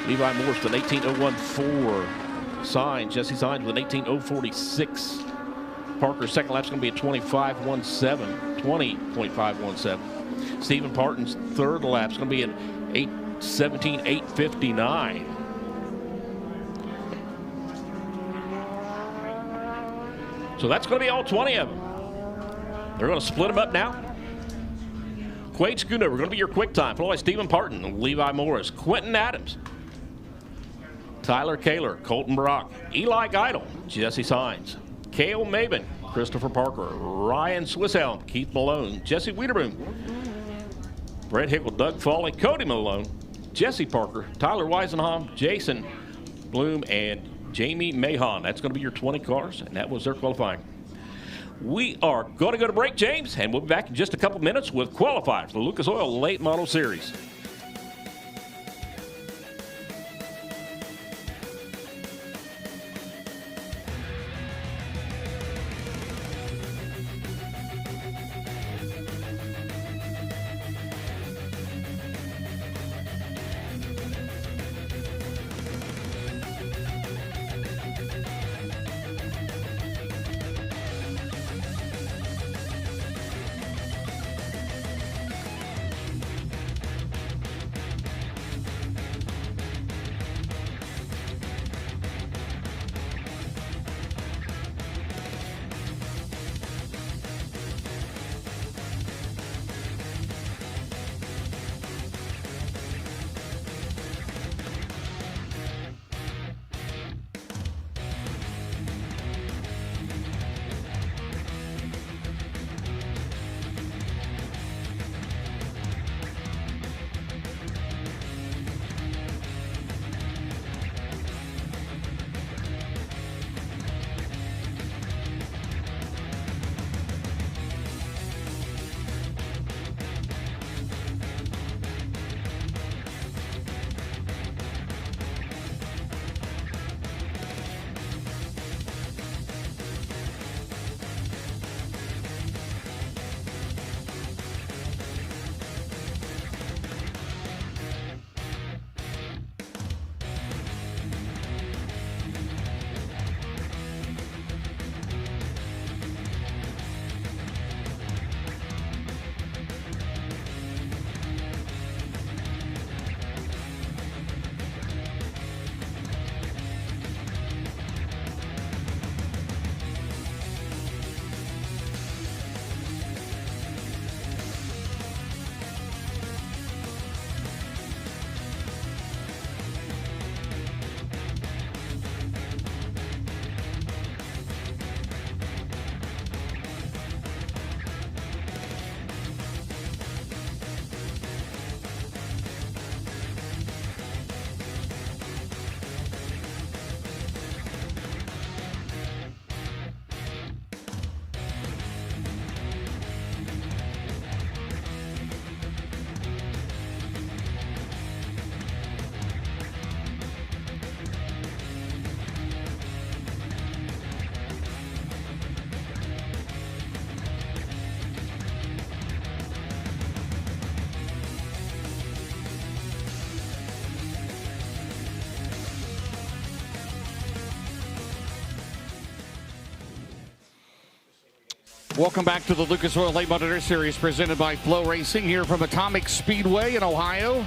Levi Morris with an 18:014. Jesse Sines with an 18:046. Parker's second lap's going to be a 20.517. Stephen Parton's third lap's going to be an 17:859. So that's going to be all 20 of them. They're going to split them up now. Quade Schoonover, going to be your quick time. Followed by Stephen Parton, Levi Morris, Quentin Adams, Tyler Kaler, Colton Brock, Eli Geidel, Jesse Sines, Cale Maben, Christopher Parker, Ryan Swisshelm, Keith Malone, Jesse Wiederboom, Brett Hickle, Doug Foley, Cody Malone, Jesse Parker, Tyler Weisenham, Jason Bloom, and Jamie Mahon. That's going to be your 20 cars, and that was their qualifying. We are going to go to break, James, and we'll be back in just a couple minutes with qualifiers for the Lucas Oil Late Model Series. Welcome back to the Lucas Oil Late Model Series presented by FloRacing here from Atomic Speedway in Ohio.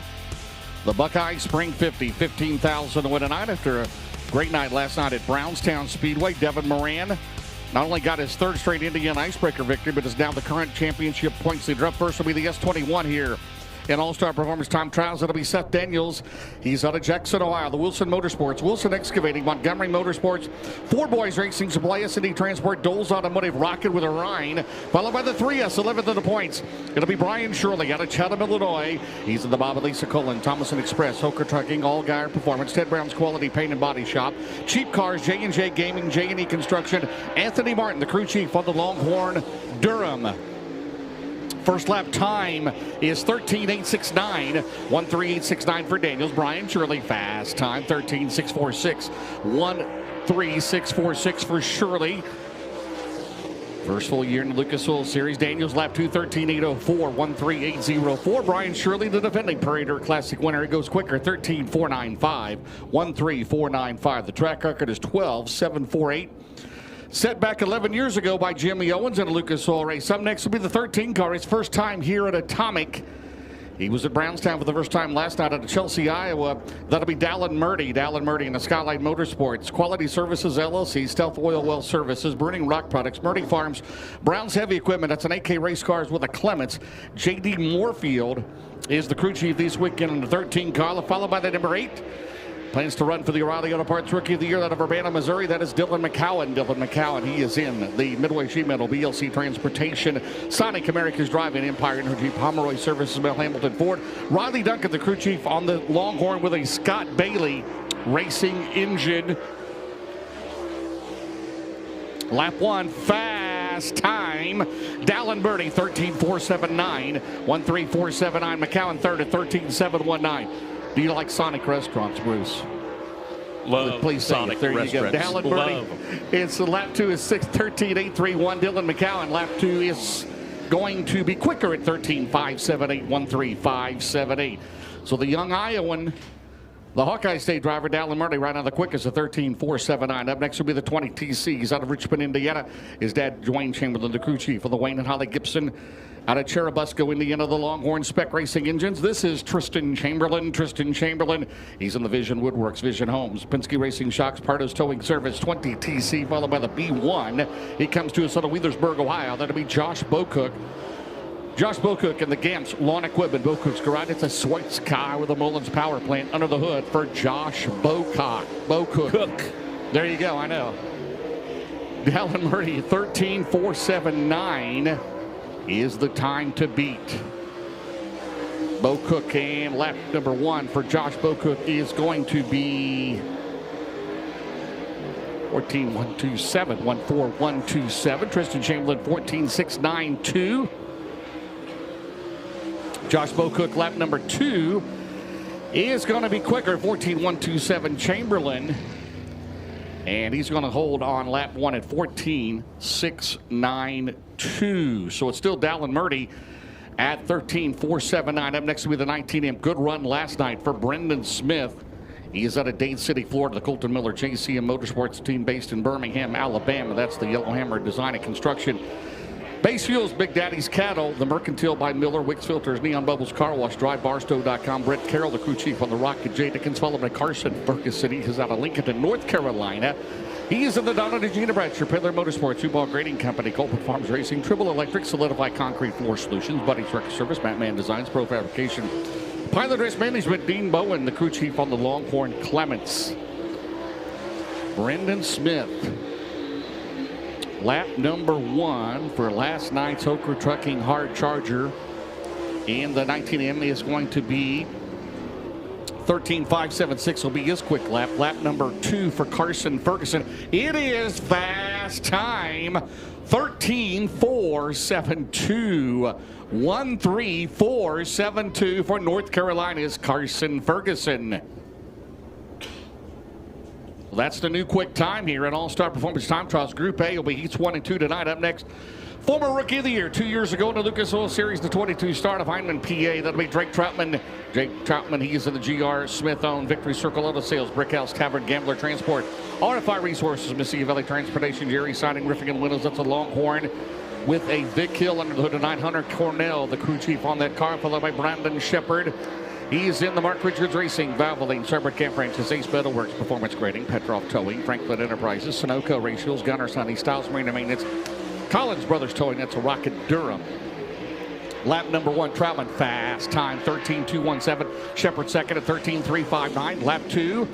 The Buckeyes Spring 50, 15,000 to win tonight after a great night last night at Brownstown Speedway. Devin Moran not only got his third straight Indian Icebreaker victory, but is now the current championship points leader. Up first will be the S21 here in All-Star Performance Time Trials. It'll be Seth Daniels. He's out of Jackson, Ohio. The Wilson Motorsports, Wilson Excavating, Montgomery Motorsports, Four Boys Racing, Supply S&D Transport, Doles Automotive, Rocket with a Rhine, followed by the 3S, 11th of the points. It'll be Brian Shirley out of Chatham, Illinois. He's in the Bob and Lisa Cullen, Thomason Express, Hoker Trucking, All Gear Performance, Ted Brown's Quality Paint and Body Shop, Cheap Cars, J&J Gaming, J&E Construction, Anthony Martin, the crew chief on the Longhorn, Durham. First lap time is 13.869, 13869 for Daniels. Brian Shirley, fast time, 13.646, 13646 for Shirley. First full year in the Lucas Oil Series. Daniels lap 2, 13.804, 13804. Brian Shirley, the defending Parade Classic winner. It goes quicker, 13.495, 13495. The track record is 12.748. Set back 11 years ago by Jimmy Owens in a Lucas Oil race. Up next will be the 13 car. His first time here at Atomic. He was at Brownstown for the first time last night at Chelsea, Iowa. That'll be Dallin Murdy. Dallin Murdy in the Skylight Motorsports. Quality Services LLC, Stealth Oil Well Services, Burning Rock Products, Murdy Farms, Brown's Heavy Equipment. That's an AK Race Cars with a Clements. J.D. Moorfield is the crew chief this weekend in the 13 car, followed by the number 8. Plans to run for the O'Reilly Auto Parts Rookie of the Year out of Urbana, Missouri. That is Dylan McCowan. Dylan McCowan, he is in the Midway Sheet Metal, BLC Transportation, Sonic America's Driving, Empire Energy, Pomeroy Services, Mel Hamilton Ford. Riley Duncan, the crew chief on the Longhorn with a Scott Bailey Racing engine. Lap 1, fast time. Dallin Birdie, 13.479, 13479. McCowan third at 13.719. Do you like Sonic restaurants, Bruce? Love Please Sonic there restaurants. You go. Dallin Birdie. It's lap 2 is 6:13.831. Dylan McCowan. Lap 2 is going to be quicker at 13.578, 13578. So the young Iowan, the Hawkeye State driver, Dallin Murray, right now the quickest at 13.479. Up next will be the 20 TCs out of Richmond, Indiana. His dad, Dwayne Chamberlain, the crew chief of the Wayne and Holly Gibson. Out of Cherubusco, Indiana, the Longhorn Spec Racing Engines. This is Tristan Chamberlain. Tristan Chamberlain, he's in the Vision Woodworks, Vision Homes, Penske Racing Shocks, Pardos Towing Service, 20 TC, followed by the B1. He comes to us out of Wheelersburg, Ohio. That'll be Josh Bocook. Josh Bocook and the Gamps Lawn Equipment. Bocook's garage. It's a Schweitz car with a Mullins power plant under the hood for Josh Bocook. Bocook. There you go, I know. Dallin Murray, 13.479. Is the time to beat. Bocook, and lap number 1 for Josh Bocook is going to be 14.127, 14127. Tristan Chamberlain, 14.692. Josh Bocook, lap number 2 is going to be quicker, 14.127. Chamberlain, and he's going to hold on lap 1 at 14.692. So it's still Dallin Murdy at 13.479. Up next will be the 19M. Good run last night for Brendan Smith. He is out of Dade City, Florida. The Colton Miller JCM Motorsports team based in Birmingham, Alabama. That's the Yellowhammer Design and Construction. Base Fuels, Big Daddy's Cattle, the Mercantile by Miller, Wicks Filters, Neon Bubbles Car Wash, DriveBarstow.com. Brett Carroll, the crew chief on the Rocket, Jay Dickens, followed by Carson Ferguson. He is out of Lincoln, North Carolina. He is in the Donna DeGina Bradshaw, Pedler Motorsports, Two-Ball Grading Company, Colbert Farms Racing, Tribble Electric, Solidify Concrete Floor Solutions, Buddy's Record Service, Batman Designs, Pro Fabrication, Pilot Race Management, Dean Bowen, the crew chief on the Longhorn Clements. Brendan Smith. Lap number 1 for last night's Hoker Trucking Hard Charger. And the 19M is going to be 13.576 will be his quick lap. Lap number 2 for Carson Ferguson. It is fast time. 13.472. 13472 for North Carolina's Carson Ferguson. Well, that's the new quick time here at All-Star Performance Time Trials. Group A will be heats 1 and 2 tonight. Up next, former Rookie of the Year 2 years ago in the Lucas Oil Series, the 22 start of Heinemann, PA. That'll be Drake Troutman. Jake Troutman, he is in the GR Smith-owned Victory Circle Auto Sales, Brickhouse Tavern, Gambler Transport, RFI Resources, Mississippi Valley Transportation, Jerry Siding, Roofing and Windows. That's a Longhorn. with a Vic Hill under the hood of 900. Cornell, the crew chief on that car, followed by Brandon Shepard. He's in the Mark Richards Racing, Valvoline, Shepherd Camp Francis, Ace Metalworks, Performance Grading, Petrov Towing, Franklin Enterprises, Sunoco Ratios, Gunner Sunny, Styles Marine and Maintenance, Collins Brothers Towing, that's a Rocket Durham. Lap number 1, Troutman, fast time, 13.217. Shepard second at 13.359. Lap 2,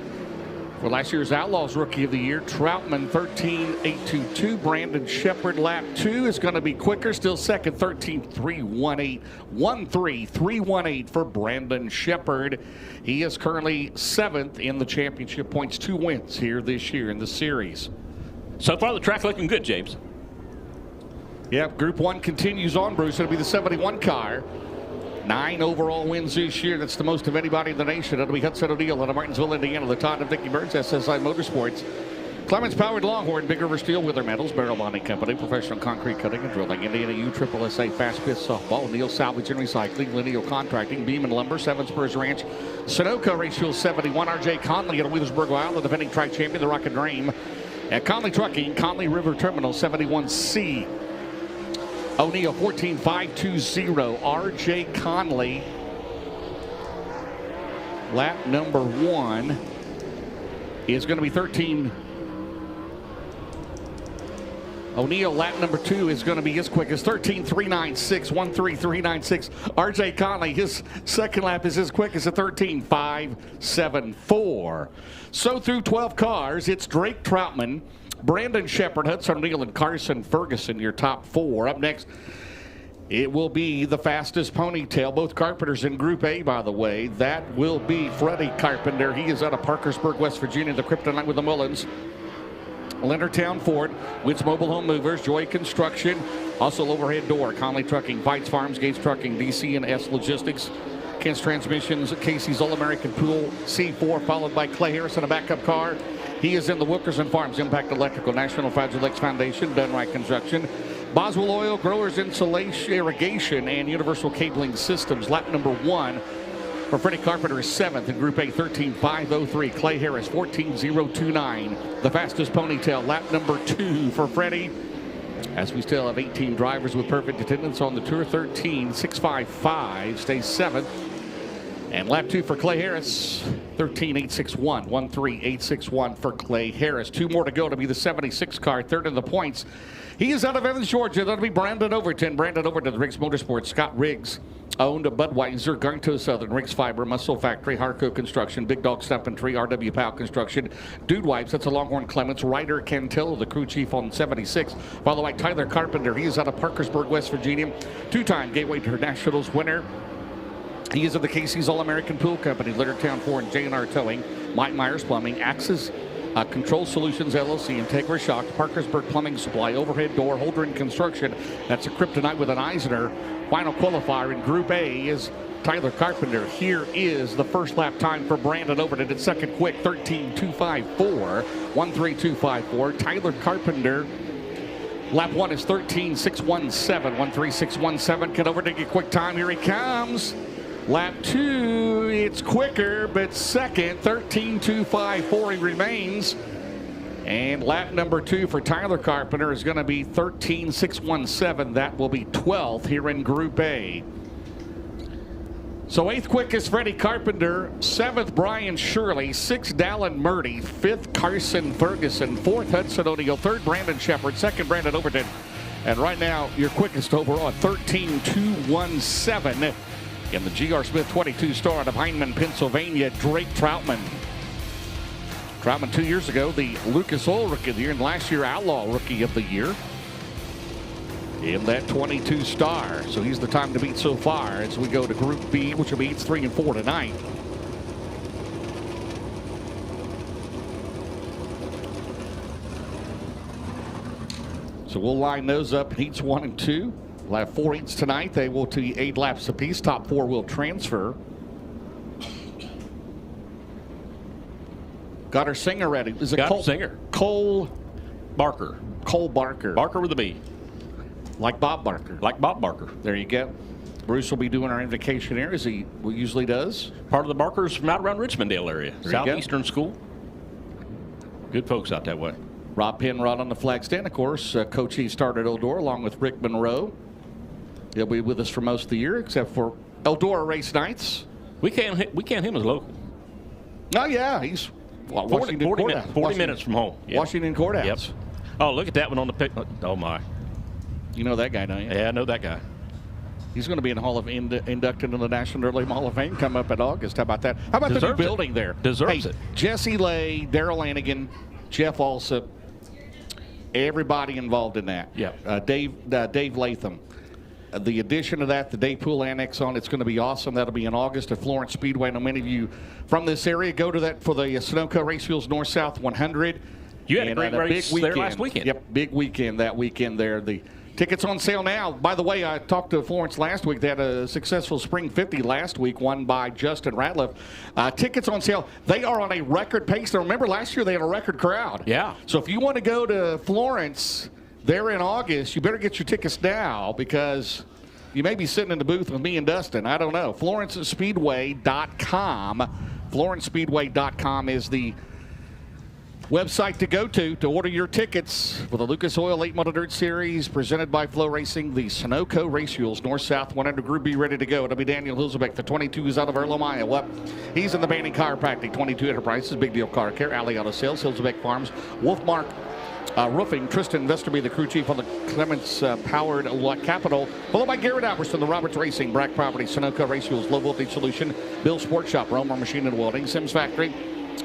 for last year's Outlaws Rookie of the Year, Troutman, 13.822. Brandon Shepard, lap 2 is going to be quicker, still second, 13.318. 13.318 for Brandon Shepard. He is currently 7th in the championship points, 2 wins here this year in the series. So far, the track looking good, James. Yep, Group 1 continues on, Bruce. It'll be the 71 car. 9 overall wins this year. That's the most of anybody in the nation. It'll be Hudson O'Neill out of Martinsville, Indiana. The Todd and Vicky Burns, SSI Motorsports. Clements Powered Longhorn, Big River Steel, Wither Metals, Barrel Bonding Company, Professional Concrete Cutting and Drilling, Indiana U, Triple SA, Fast Pitch Softball, Neal Salvage and Recycling, Lineal Contracting, Beam and Lumber, Seven Spurs Ranch, Sunoco Ratio 71, RJ Conley out of Wheelersburg, Ohio, the defending track champion, the Rocket Dream. At Conley Trucking, Conley River Terminal 71C. O'Neill 14.520, RJ Conley. Lap number 1 is going to be 13. O'Neill, lap number 2 is going to be his quickest, 13.396, 13.396. RJ Conley, his second lap is his quickest at 13.574. So through 12 cars, it's Drake Troutman, Brandon Shepard, Hudson O'Neill, and Carson Ferguson, your top 4. Up next, it will be the fastest ponytail. Both Carpenters in Group A, by the way. That will be Freddie Carpenter. He is out of Parkersburg, West Virginia, the Kryptonite with the Mullins. Leonardtown Ford, Witz Mobile Home Movers, Joy Construction, also Overhead Door, Conley Trucking, Bites Farms, Gates Trucking, DC and S Logistics, Kent's Transmissions, Casey's All-American Pool, C4, followed by Clay Harris in a backup car. He is in the Wilkerson Farms, Impact Electrical, National Fragile X Foundation, Dunright Construction, Boswell Oil, Growers Insulation, Irrigation, and Universal Cabling Systems. Lap number 1 for Freddie Carpenter is 7th in Group A, 13.503. Clay Harris, 14.029. The fastest ponytail, lap number 2 for Freddie. As we still have 18 drivers with perfect attendance on the tour, 13.655 stays 7th. And lap 2 for Clay Harris, 13.861, 13.861 for Clay Harris. 2 more to go to be the 76 car, 3rd in the points. He is out of Evans, Georgia. That'll be Brandon Overton. Brandon Overton, Riggs Motorsports. Scott Riggs, owned Budweiser, Garnto Southern, Riggs Fiber, Muscle Factory, Harco Construction, Big Dog Stump and Tree, RW Powell Construction, Dude Wipes, that's a Longhorn Clements, Ryder Cantillo, the crew chief on 76. Followed by Tyler Carpenter. He is out of Parkersburg, West Virginia. 2-time Gateway Internationals winner. He is of the Casey's All-American Pool Company, Leonardtown Ford, and J&R Towing, Mike Myers Plumbing, Axis Control Solutions LLC, Integra Shock, Parkersburg Plumbing Supply, Overhead Door, Holdren Construction. That's a Kryptonite with an Eisner. Final qualifier in Group A is Tyler Carpenter. Here is the first lap time for Brandon Overton at second quick, 13.254, 13.254. Tyler Carpenter. Lap 1 is 13.617, 13.617. Can Overton get quick time? Here he comes. Lap 2, it's quicker, but second, 13.254 he remains. And lap number 2 for Tyler Carpenter is going to be 13.617. That will be 12th here in Group A. So 8th quickest Freddie Carpenter, 7th Brian Shirley, 6th Dallin Murdy, 5th Carson Ferguson, 4th Hudson O'Neill, 3rd Brandon Shepard, 2nd Brandon Overton. And right now, your quickest overall, 13.217. In the G.R. Smith 22 star out of Heinemann, Pennsylvania, Drake Troutman. Troutman 2 years ago, the Lucas Oil Rookie of the Year, and last year Outlaw Rookie of the Year in that 22 star. So he's the time to beat so far as we go to Group B, which will be heats 3 and 4 tonight. So we'll line those up in heats 1 and 2. We'll have 4 heats tonight. They will be 8 laps apiece. Top 4 will transfer. Got our singer ready. Is it Cole Singer? Cole Barker. Cole Barker. Barker with a B. Like Bob Barker. Like Bob Barker. There you go. Bruce will be doing our invocation here as he usually does. Part of the Barkers from out around Richmondale area. There Southeastern School. Good folks out that way. Rob Penrod on the flag stand. Of course, Coach he started Eldora along with Rick Monroe. He'll be with us for most of the year, except for Eldora race nights. We count him as local. Oh, yeah. He's 40 minutes from home. Yeah. Washington Courthouse. Yep. Oh, look at that one on the pick. Oh, my. You know that guy, don't you? Yeah, I know that guy. He's going to be in the Hall of inducted into the National Early Hall of Fame come up in August. How about that? How about the new building there? Deserves it. Jesse Lay, Daryl Lanigan, Jeff Alsop, everybody involved in that. Yeah. Dave Latham. The addition of that, the day pool annex on, it's going to be awesome. That'll be in August at Florence Speedway. I know many of you from this area go to that for the Sunoco Race Fuels North-South 100. You had a great race there last weekend. Yep, big weekend that weekend there. The tickets on sale now. By the way, I talked to Florence last week. They had a successful Spring 50 last week, won by Justin Ratliff. Tickets on sale. They are on a record pace. Now, remember, last year they had a record crowd. Yeah. So if you want to go to Florence there in August, you better get your tickets now because you may be sitting in the booth with me and Dustin. I don't know. FlorenceSpeedway.com. FlorenceSpeedway.com is the website to go to order your tickets for the Lucas Oil Late Model Dirt Series presented by FloRacing, the Sunoco Race Fuels North-South 100 Group B ready to go. It'll be Daniel Hilzebeck. The 22 is out of Earlham, Iowa. He's in the Banning Chiropractic. 22 Enterprises, Big Deal Car Care, Alley Auto Sales, Hilzebeck Farms, Wolfmark Roofing, Tristan Vesterby, the crew chief on the Clements Powered Capital, followed by Garrett Albertson, the Roberts Racing, Brack Property, Sunoco Race Fuels, Low Voltage Solution, Bill Sports Shop, Romer Machine and Welding, Sims Factory,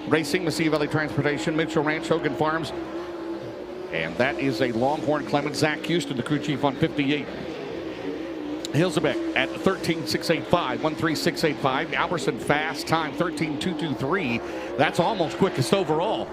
Racing, Mesilla Valley Transportation, Mitchell Ranch, Hogan Farms, and that is a Longhorn Clements. Zach Houston, the crew chief on 58. Hilzebeck at 13.685, 13685. Albertson fast time 13.223. That's almost quickest overall.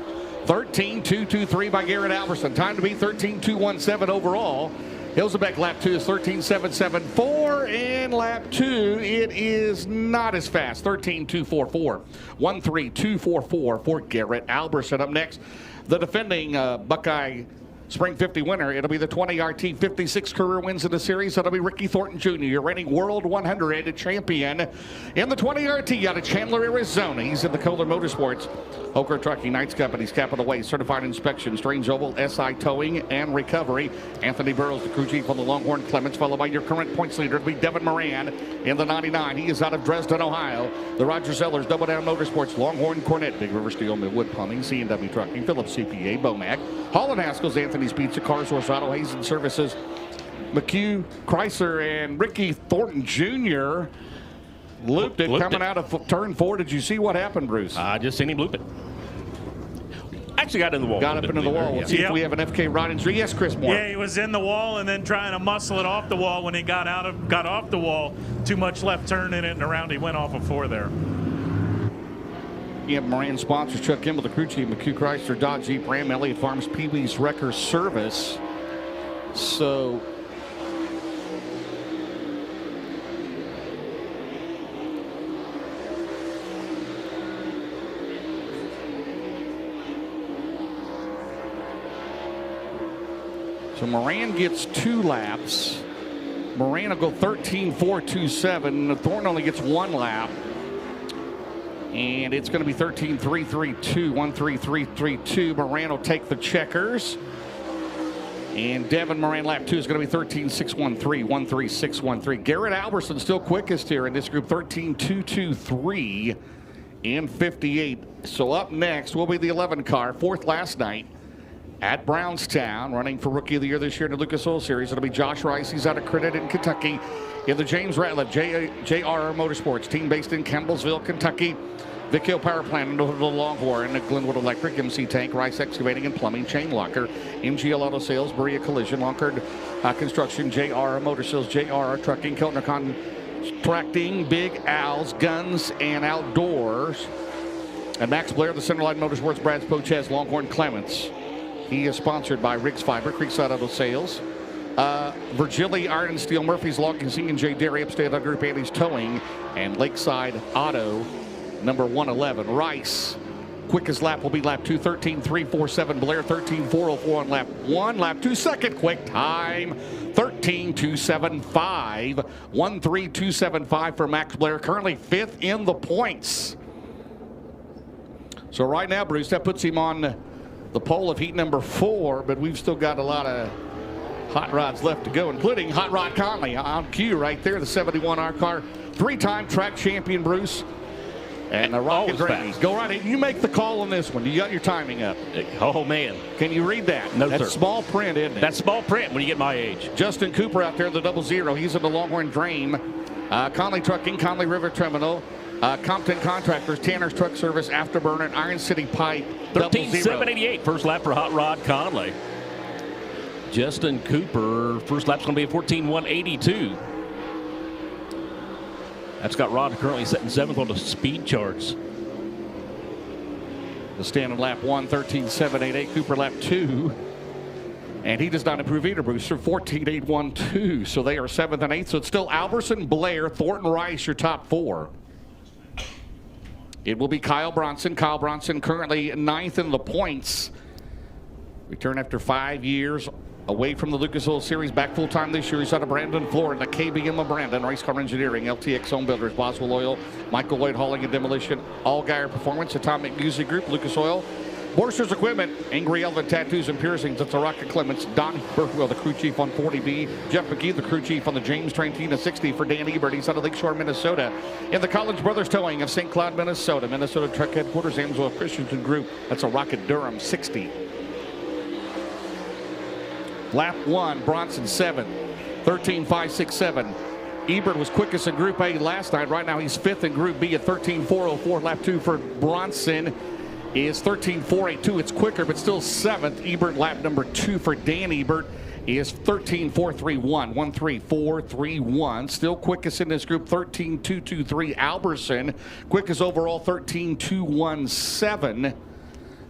13.223 by Garrett Albertson. Time to beat 13.217 overall. Hilzebeck lap 2 is 13.774. In lap 2, it is not as fast. 13.244. 13244 for Garrett Albertson. Up next, the defending Buckeye Spring 50 winner. It'll be the 20 RT 56 career wins in the series. That'll be Ricky Thornton Jr., your reigning World 100 champion in the 20 RT out of Chandler, Arizona. He's in the Kohler Motorsports, Hoker Trucking, Knights Companies, Capital Way, Certified Inspection, Strange Oval, SI Towing and Recovery. Anthony Burrows, the crew chief on the Longhorn Clements, followed by your current points leader. It'll be Devin Moran in the 99. He is out of Dresden, Ohio. The Roger Sellers, Double Down Motorsports, Longhorn Cornet, Big River Steel, Millwood Plumbing, C&W Trucking, Phillips CPA, Bomag, Holland Haskell's, Anthony's Pizza, Cars Source Auto, Hazen Services, McHugh Chrysler, and Ricky Thornton Jr. looped it coming out of turn 4. Did you see what happened, Bruce? I just seen him loop it. Actually got in the wall. Got up into the wall. Let's see if we have an FK rod injury. Yes, Chris Moore. Yeah, he was in the wall and then trying to muscle it off the wall. When he got off the wall, too much left turn in it and around. He went off of 4 there. Yeah, Moran sponsors Chuck Kimball, the crew chief, McHugh Chrysler, Dodge Jeep Ram, Elliott Farms, Pee Wee's Wrecker Service. So Moran gets 2 laps. Moran will go 13.427. Thornton only gets 1 lap. And it's going to be 13.332, 13332. Moran will take the checkers. And Devin Moran lap 2 is going to be 13.613, 13613. Garrett Albertson still quickest here in this group, 13.223 and 58. So up next will be the 11 car, 4th last night at Brownstown, running for Rookie of the Year this year in the Lucas Oil Series. It'll be Josh Rice. He's out of Credit in Kentucky. In the James Ratliff, JR Motorsports, team based in Campbellsville, Kentucky. Vic Hill Power Plant, the Longhorn, Glenwood Electric, MC Tank, Rice Excavating and Plumbing, Chain Locker, MGL Auto Sales, Berea Collision, Lonkard Construction, JR Motor Sales, JR Trucking, Keltner Contracting, Big Al's Guns and Outdoors, and Max Blair, the Centerline Motorsports, Brad's Pochez, Longhorn Clements. He is sponsored by Riggs Fiber, Creekside Auto Sales, Virgili Iron and Steel, Murphy's Logging, and J. Dairy, Upstate Auto Group, Andy's Towing, and Lakeside Auto, number 111. Rice, quickest lap will be lap 2, 13.347. Blair, 13.404 on lap 1. Lap 2, second quick time, 13.275. 13275 for Max Blair, currently 5th in the points. So right now, Bruce, that puts him on the the pole of heat number 4, but we've still got a lot of hot rods left to go, including Hot Rod Conley on cue right there, the 71R car. 3-time track champion, Bruce. And the Rocket Dreamies. Go right ahead. You make the call on this one. You got your timing up. Oh, man. Can you read that? No, That's sir. small print, isn't it? That's small print when you get my age. Justin Cooper out there, the 00. He's in the Longhorn Dream. Conley Trucking, Conley River Terminal. Compton Contractors, Tanner's Truck Service, Afterburner, Iron City Pipe, 13,788. First lap for Hot Rod Conley. Justin Cooper, first lap's going to be a 14,182. That's got Rod currently sitting 7th on the speed charts. The standing lap 1, 13,788. Cooper lap 2. And he does not improve either, Bruce. 14,812. So they are 7th and 8th. So it's still Alverson, Blair, Thornton, Rice, your top 4. It will be Kyle Bronson. Kyle Bronson currently 9th in the points. Return after 5 years away from the Lucas Oil Series, back full-time this year. He's out of Brandon, Florida. KBM of Brandon, Race Car Engineering, LTX Home Builders, Boswell Oil, Michael Lloyd Hauling and Demolition, Allgaier Performance, Atomic Music Group, Lucas Oil, Borster's Equipment, Angry Elephant Tattoos and Piercings, it's a Rocket Clements, Don Burwell, the crew chief on 40B, Jeff McGee, the crew chief on the James Trantina 60 for Dan Ebert. He's out of Lakeshore, Minnesota. In the College Brothers Towing of St. Cloud, Minnesota, Minnesota Truck Headquarters, Amsoil Christensen Group, that's a Rocket Durham 60. Lap 1, Bronson 7th, 13,567. Ebert was quickest in Group A last night. Right now he's 5th in Group B at 13,404. Lap 2 for Bronson is 13,482. It's quicker, but still 7th. Ebert, lap number 2 for Dan Ebert is 13,431. 13,431. Still quickest in this group, 13,223. Alberson, quickest overall, 13,217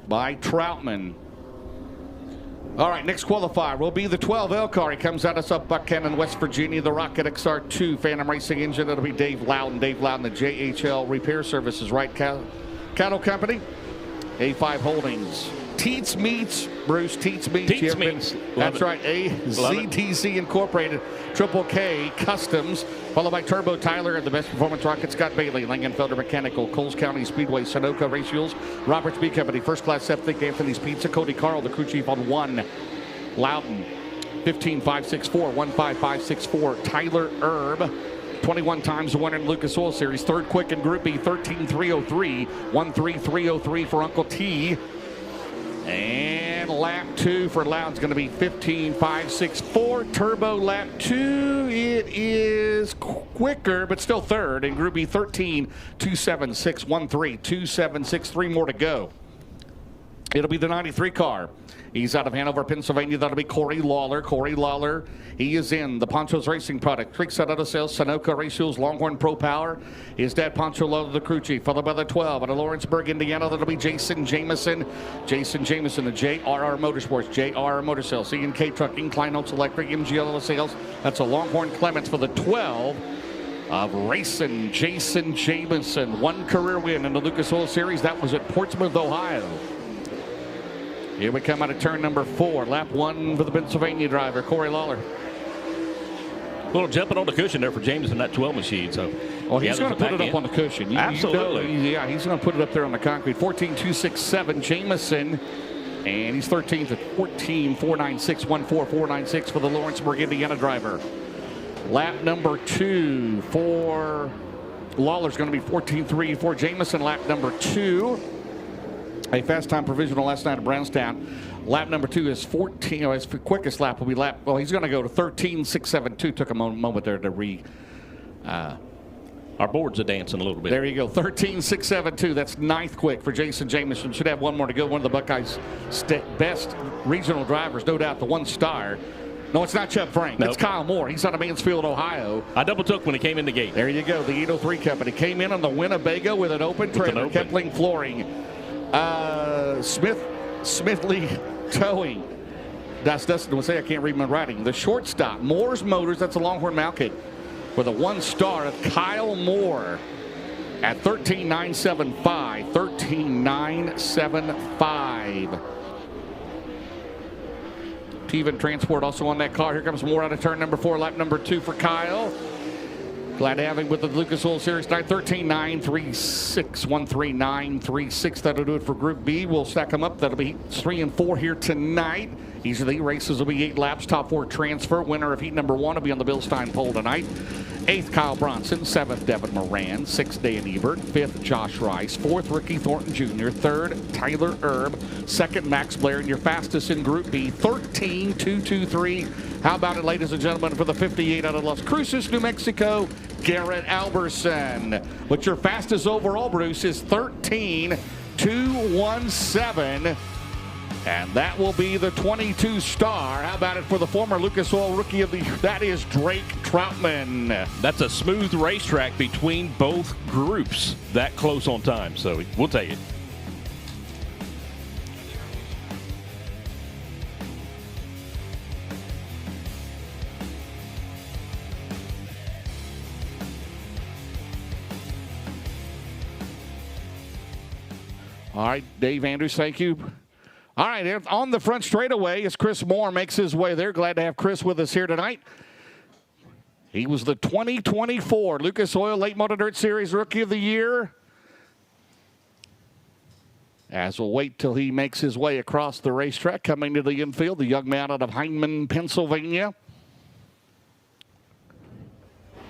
by Troutman. All right, next qualifier will be the 12L car. He comes at us up Buckhannon, West Virginia. The Rocket XR2 Phantom Racing engine. That'll be Dave Loudon. Dave Loudon, the JHL Repair Services, right? Cattle Company. A5 Holdings. Teats Meats, Bruce. Teats Meats. Teats Meats. That's right. AZTC Incorporated. Triple K Customs. Followed by Turbo Tyler and the Best Performance Rocket. Scott Bailey. Langenfelder Mechanical. Coles County Speedway. Sunoco Racials. Roberts B Company. First Class Septic. Anthony's Pizza. Cody Carl, the crew chief on 1. Loudon. 15,564. 15,564. Tyler Erb. 21 times the winner in Lucas Oil Series. 3rd quick in Group B. 13,303. 13,303 for Uncle T. And lap 2 for Loudon's going to be 15,564. Turbo lap 2. It is quicker, but still 3rd. In Group B, 13,276. 13,276. 3 more to go. It'll be the 93 car. He's out of Hanover, Pennsylvania. That'll be Corey Lawler. Corey Lawler, he is in the Poncho's Racing Product. Creekside Auto Sales, Sunoco Racials, Longhorn Pro Power. His dad, Poncho Lawler, the crew chief. Followed by the 12 out of Lawrenceburg, Indiana. That'll be Jason Jameson. Jason Jameson, the JRR Motorsports, JRR Motor Sales, C&K Trucking, Klein Oaks Electric, MGL Auto Sales. That's a Longhorn Clements for the 12 of racing. Jason Jameson, 1 career win in the Lucas Oil Series. That was at Portsmouth, Ohio. Here we come out of turn number 4. Lap 1 for the Pennsylvania driver, Corey Lawler. A little jumping on the cushion there for James in that 12 machine. So, well, he's going to put it up on the cushion. Absolutely. Yeah, he's going to put it up there on the concrete. 14,267, Jameson. And he's 13th at 14,496, 14,496 for the Lawrenceburg, Indiana driver. Lap number 2 for Lawler's going to be 14,384. Jameson, lap number 2. A fast time provisional last night at Brownstown. Lap number 2 is 14. His quickest lap will be lap. Well, he's going to go to 13,672. Took a moment there to our boards are dancing a little bit. There you go. 13,672. That's 9th quick for Jason Jameson. Should have 1 more to go. One of the Buckeyes' best regional drivers, no doubt. The 1 star. No, it's not Chubb Frank. Nope. It's Kyle Moore. He's out of Mansfield, Ohio. I double took when he came in the gate. There you go. The 803 Company came in on the Winnebago with an open trailer. Kepling Flooring. Smithley Towing. Dustin would say I can't read my writing. The shortstop, Moore's Motors. That's a Longhorn Malkit with a 1 star of Kyle Moore at 13,975. 13,975. Teven Transport also on that car. Here comes Moore out of turn number 4, lap number 2 for Kyle. Glad to have him with the Lucas Oil Series tonight. 13-9-3-6-1-3-9-3-6. That'll do it for Group B. We'll stack them up. That'll be 3 and 4 here tonight. Each of the races will be 8 laps. Top 4 transfer. Winner of heat number 1 will be on the Bilstein pole tonight. 8th, Kyle Bronson. 7th, Devin Moran. 6th, Dan Ebert. 5th, Josh Rice. 4th, Ricky Thornton Jr. 3rd, Tyler Erb. 2nd, Max Blair. And your fastest in Group B, 13-2-2-3. How about it, ladies and gentlemen, for the 58 out of Las Cruces, New Mexico, Garrett Alberson. But your fastest overall, Bruce, is 13-2-1-7. And that will be the 22 star. How about it for the former Lucas Oil Rookie of the Year? That is Drake Troutman. That's a smooth racetrack between both groups that close on time, so we'll take it. All right, Dave Andrews, thank you. All right, on the front straightaway as Chris Moore makes his way there. Glad to have Chris with us here tonight. He was the 2024 Lucas Oil Late Model Dirt Series Rookie of the Year. As we'll wait till he makes his way across the racetrack, coming to the infield, the young man out of Heinemann, Pennsylvania.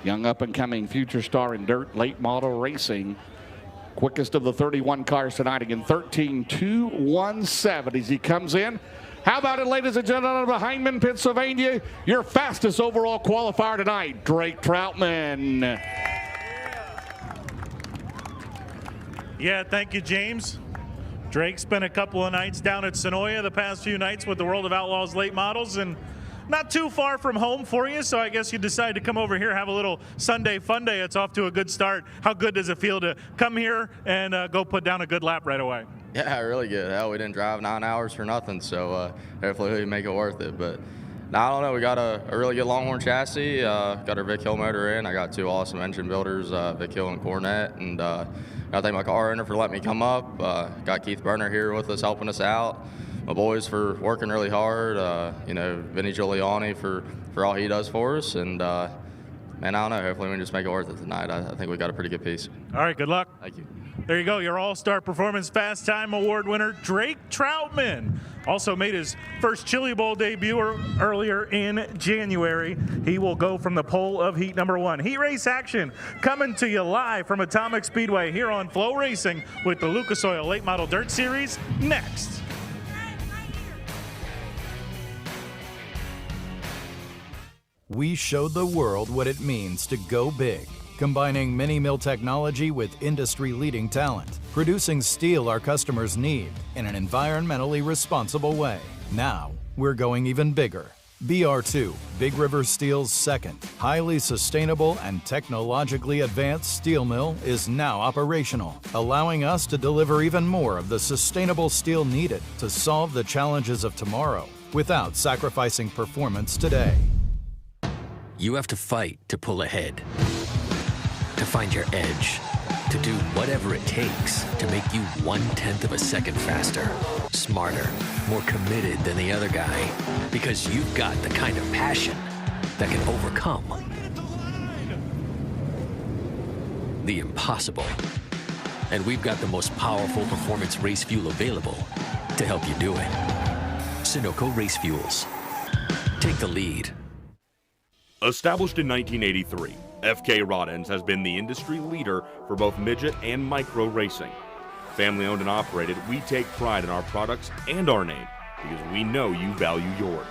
Young up-and-coming future star in dirt late model racing. Quickest of the 31 cars tonight, again, 13-2-1-7 as he comes in. How about it, ladies and gentlemen, of Heinemann, Pennsylvania, your fastest overall qualifier tonight, Drake Troutman. Yeah, thank you, James. Drake spent a couple of nights down at Sonoya the past few nights with the World of Outlaws late models, and not too far from home for you, so I guess you decided to come over here, have a little Sunday fun day. It's off to a good start. How good does it feel to come here and go put down a good lap right away? Yeah, really good. Hell, we didn't drive 9 hours for nothing, so hopefully we make it worth it. But no, I don't know. We got a really good Longhorn chassis. Got our Vic Hill motor in. I got 2 awesome engine builders, Vic Hill and Cornet, and I thank my car owner for letting me come up. Got Keith Berner here with us, helping us out. My boys for working really hard, Vinny Giuliani for all he does for us, and man, I don't know, hopefully we can just make it worth it tonight. I think we got a pretty good piece. All right, good luck. Thank you. There you go, your All-Star Performance Fast Time Award winner, Drake Troutman. Also made his first Chili Bowl debut earlier in January. He will go from the pole of heat number 1. Heat race action coming to you live from Atomic Speedway here on FloRacing with the Lucas Oil Late Model Dirt Series next. We showed the world what it means to go big, combining mini-mill technology with industry-leading talent, producing steel our customers need in an environmentally responsible way. Now, we're going even bigger. BR2, Big River Steel's second, highly sustainable and technologically advanced steel mill is now operational, allowing us to deliver even more of the sustainable steel needed to solve the challenges of tomorrow without sacrificing performance today. You have to fight to pull ahead, to find your edge, to do whatever it takes to make you 1/10 of a second faster, smarter, more committed than the other guy, because you've got the kind of passion that can overcome the impossible. And we've got the most powerful performance race fuel available to help you do it. Sunoco Race Fuels. Take the lead. Established in 1983, FK Rod Ends has been the industry leader for both midget and micro racing. Family owned and operated, we take pride in our products and our name because we know you value yours.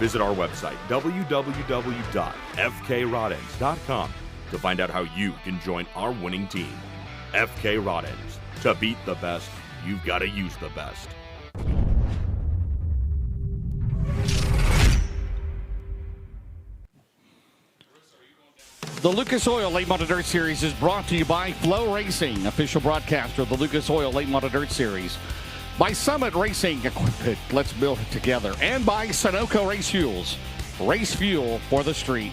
Visit our website, www.fkrodends.com, to find out how you can join our winning team. FK Rod Ends. To beat the best, you've got to use the best. The Lucas Oil Late Model Dirt Series is brought to you by FloRacing, official broadcaster of the Lucas Oil Late Model Dirt Series. By Summit Racing Equipment, let's build it together. And by Sunoco Race Fuels, race fuel for the street.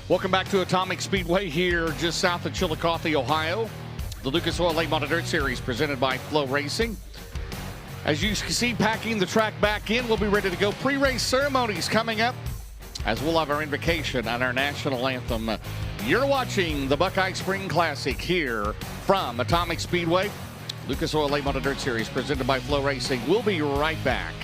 Welcome back to Atomic Speedway here just south of Chillicothe, Ohio. The Lucas Oil Late Model Dirt Series presented by FloRacing. As you can see, packing the track back in, we'll be ready to go. Pre-race ceremonies coming up as we'll have our invocation and our national anthem. You're watching the Buckeye Spring Classic here from Atomic Speedway. Lucas Oil Late Model Dirt Series presented by FloRacing. We'll be right back.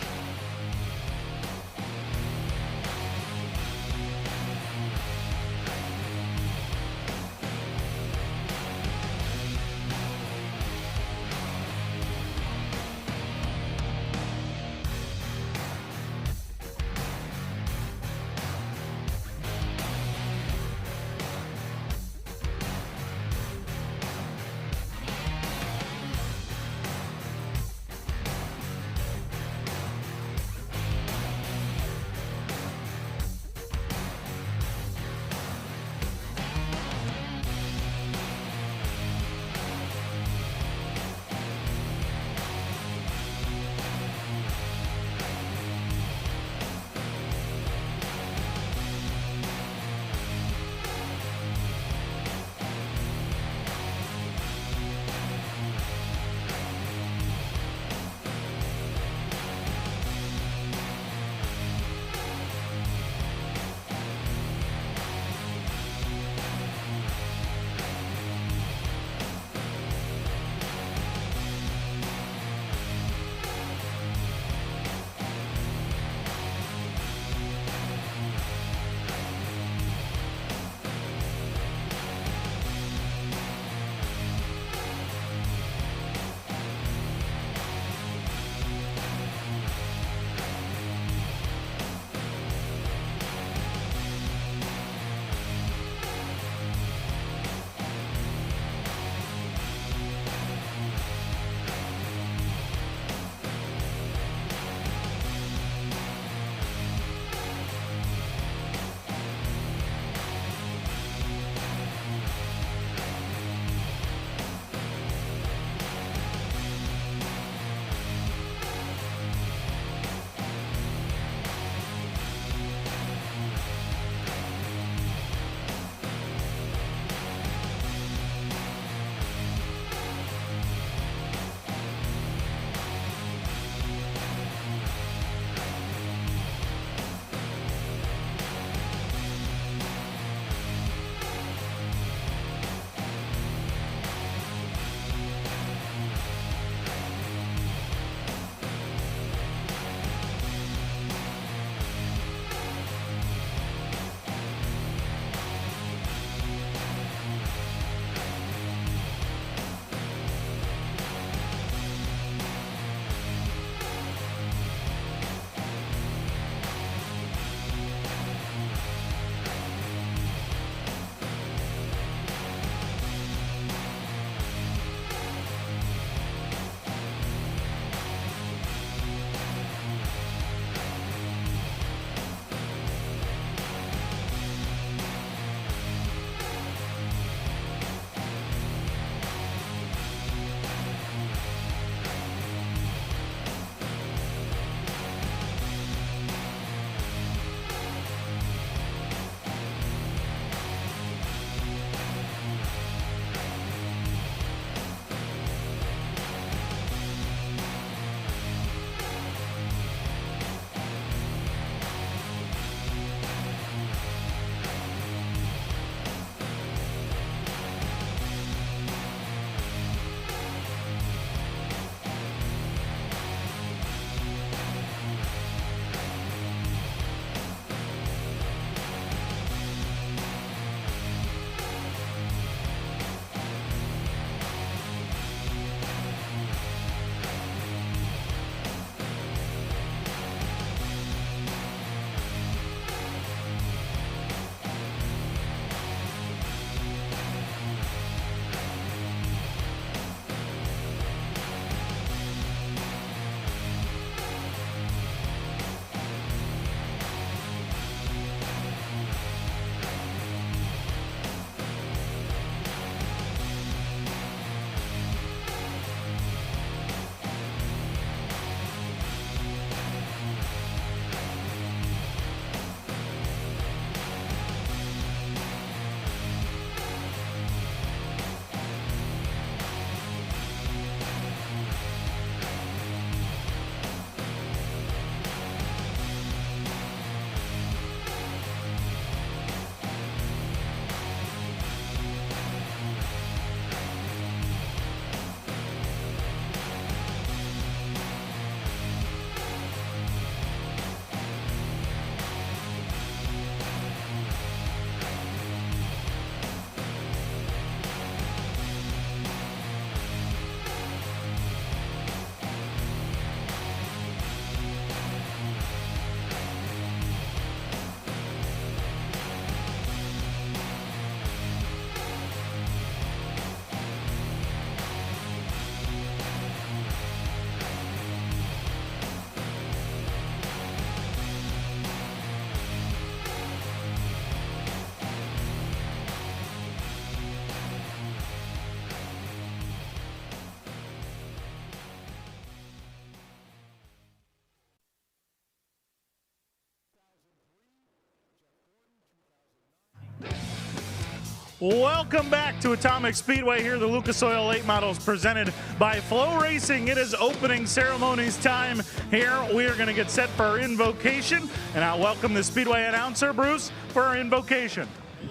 Welcome back to Atomic Speedway here. The Lucas Oil Late Models presented by FloRacing. It is opening ceremonies time here. We are going to get set for our invocation, and I'll welcome the Speedway announcer, Bruce, for our invocation.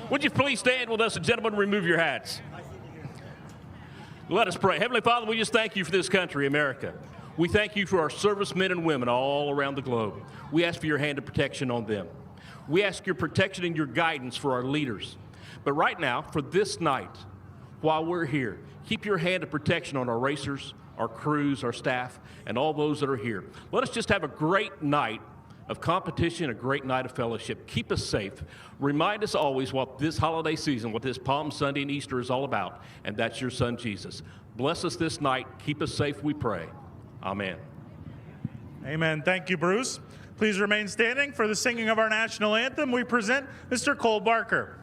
Would you please stand with us, and gentlemen, remove your hats. Let us pray. Heavenly Father, we just thank you for this country, America. We thank you for our servicemen and women all around the globe. We ask for your hand of protection on them. We ask your protection and your guidance for our leaders. But right now, for this night, while we're here, keep your hand of protection on our racers, our crews, our staff, and all those that are here. Let us just have a great night of competition, a great night of fellowship. Keep us safe. Remind us always what this holiday season, what this Palm Sunday and Easter is all about, and that's your son, Jesus. Bless us this night. Keep us safe, we pray. Amen. Amen. Thank you, Bruce. Please remain standing for the singing of our national anthem. We present Mr. Cole Barker.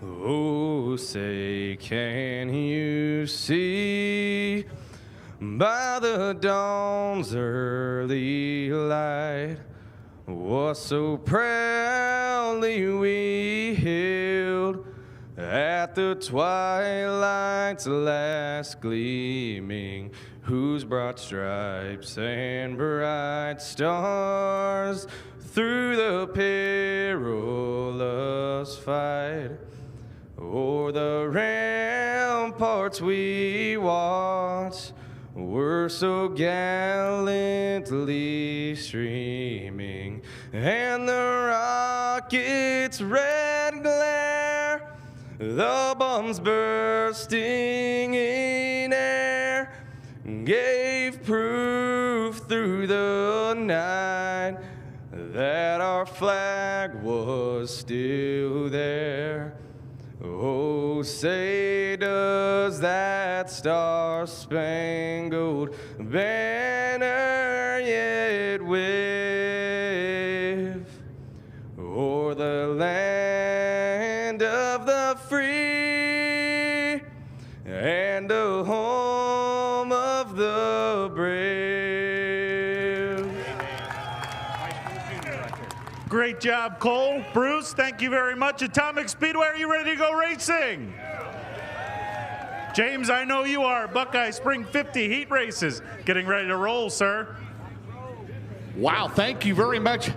Oh, say, can you see by the dawn's early light what so proudly we hailed at the twilight's last gleaming, whose broad stripes and bright stars through the perilous fight o'er the ramparts we watched were so gallantly streaming, and the rocket's red glare, the bombs bursting in air, gave proof through the night that our flag was still there. Oh, say does that star-spangled banner yet wave o'er the land of the free and the home of the brave. Great job, Cole. Bruce, thank you very much. Atomic Speedway, are you ready to go racing? James, I know you are. Buckeye Spring 50 heat races. Getting ready to roll, sir. Wow, thank you very much.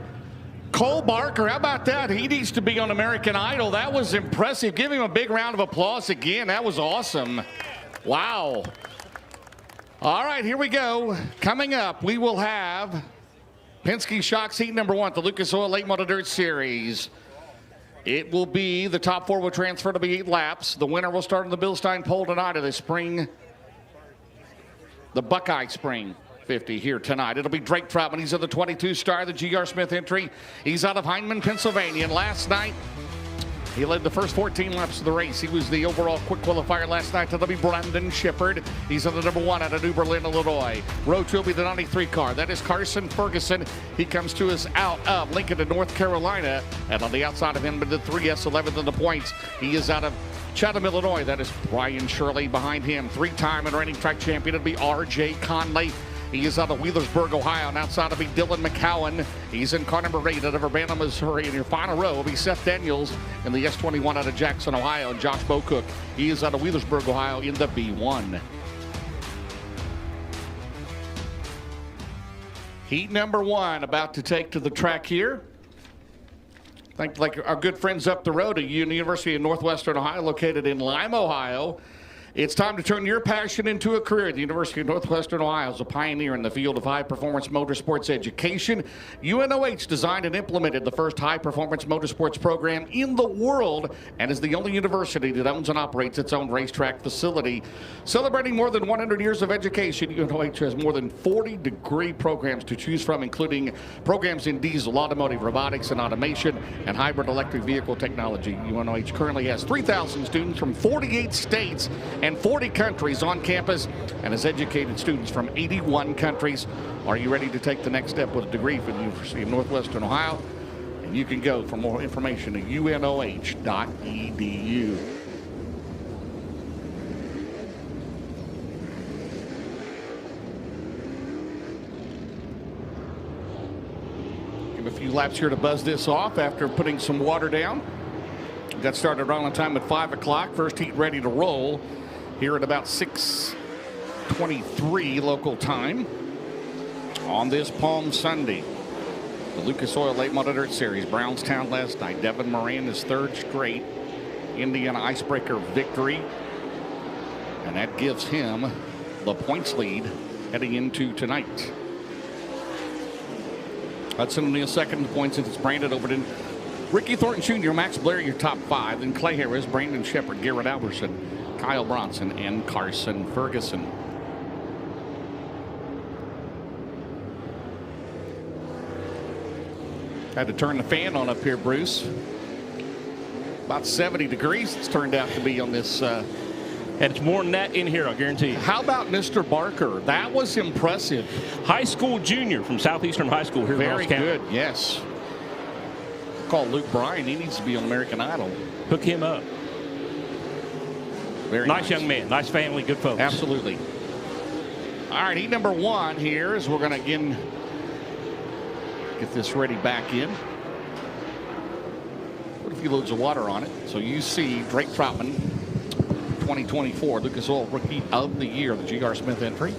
Cole Barker, how about that? He needs to be on American Idol. That was impressive. Give him a big round of applause again. That was awesome. Wow. All right, here we go. Coming up, we will have Penske Shocks heat number 1 at the Lucas Oil Late Model Dirt Series. It will be the top 4 will transfer to be 8 laps. The winner will start in the Bilstein pole tonight of the Buckeye Spring 50 here tonight. It'll be Drake Troutman. He's at the 22 star, the G.R. Smith entry. He's out of Heinemann, Pennsylvania. And last night, he led the first 14 laps of the race. He was the overall quick qualifier last night. That'll be Brandon Shepard. He's on the number 1 out of New Berlin, Illinois. Row 2 will be the 93 car. That is Carson Ferguson. He comes to us out of Lincoln, North Carolina. And on the outside of him, the 3S 11th in the points. He is out of Chatham, Illinois. That is Brian Shirley behind him. 3-time and reigning track champion. It'll be R.J. Conley. He is out of Wheelersburg, Ohio, and outside will be Dylan McCowan. He's in car number 8 out of Urbana, Missouri. In your final row will be Seth Daniels in the S21 out of Jackson, Ohio, and Josh Bocook. He is out of Wheelersburg, Ohio, in the B1. Heat number 1 about to take to the track here. Thank like our good friends up the road at University of Northwestern Ohio, located in Lime, Ohio. It's time to turn your passion into a career. The University of Northwestern Ohio is a pioneer in the field of high-performance motorsports education. UNOH designed and implemented the first high-performance motorsports program in the world and is the only university that owns and operates its own racetrack facility. Celebrating more than 100 years of education, UNOH has more than 40 degree programs to choose from, including programs in diesel, automotive, robotics, and automation, and hybrid electric vehicle technology. UNOH currently has 3,000 students from 48 states and 40 countries on campus and has educated students from 81 countries. Are you ready to take the next step with a degree from the University of Northwestern Ohio? And you can go for more information to unoh.edu. Give a few laps here to buzz this off after putting some water down. Got started around on time at 5 o'clock. First heat ready to roll here at about 6:23 local time on this Palm Sunday. The Lucas Oil Late Model Dirt Series, Brownstown last night. Devin Moran, his third straight Indiana Icebreaker victory. And that gives him the points lead heading into tonight. Hudson O'Neill second in the points. It's Brandon Overton, Ricky Thornton Jr., Max Blair, your top 5. Then Clay Harris, Brandon Shepard, Garrett Alberson, Kyle Bronson, and Carson Ferguson. Had to turn the fan on up here, Bruce. About 70 degrees it's turned out to be on this. And it's more than that in here, I'll guarantee you. How about Mr. Barker? That was impressive. High school junior from Southeastern High School here in Very Ross County. good, yes. Call Luke Bryan. He needs to be on American Idol. Hook him up. Very nice young man. Nice family. Good folks. Absolutely. All right, heat number 1 here is we're going to again get this ready back in. Put a few loads of water on it. So you see Drake Troutman, 2024 Lucas Oil Rookie of the Year, the G.R. Smith entry.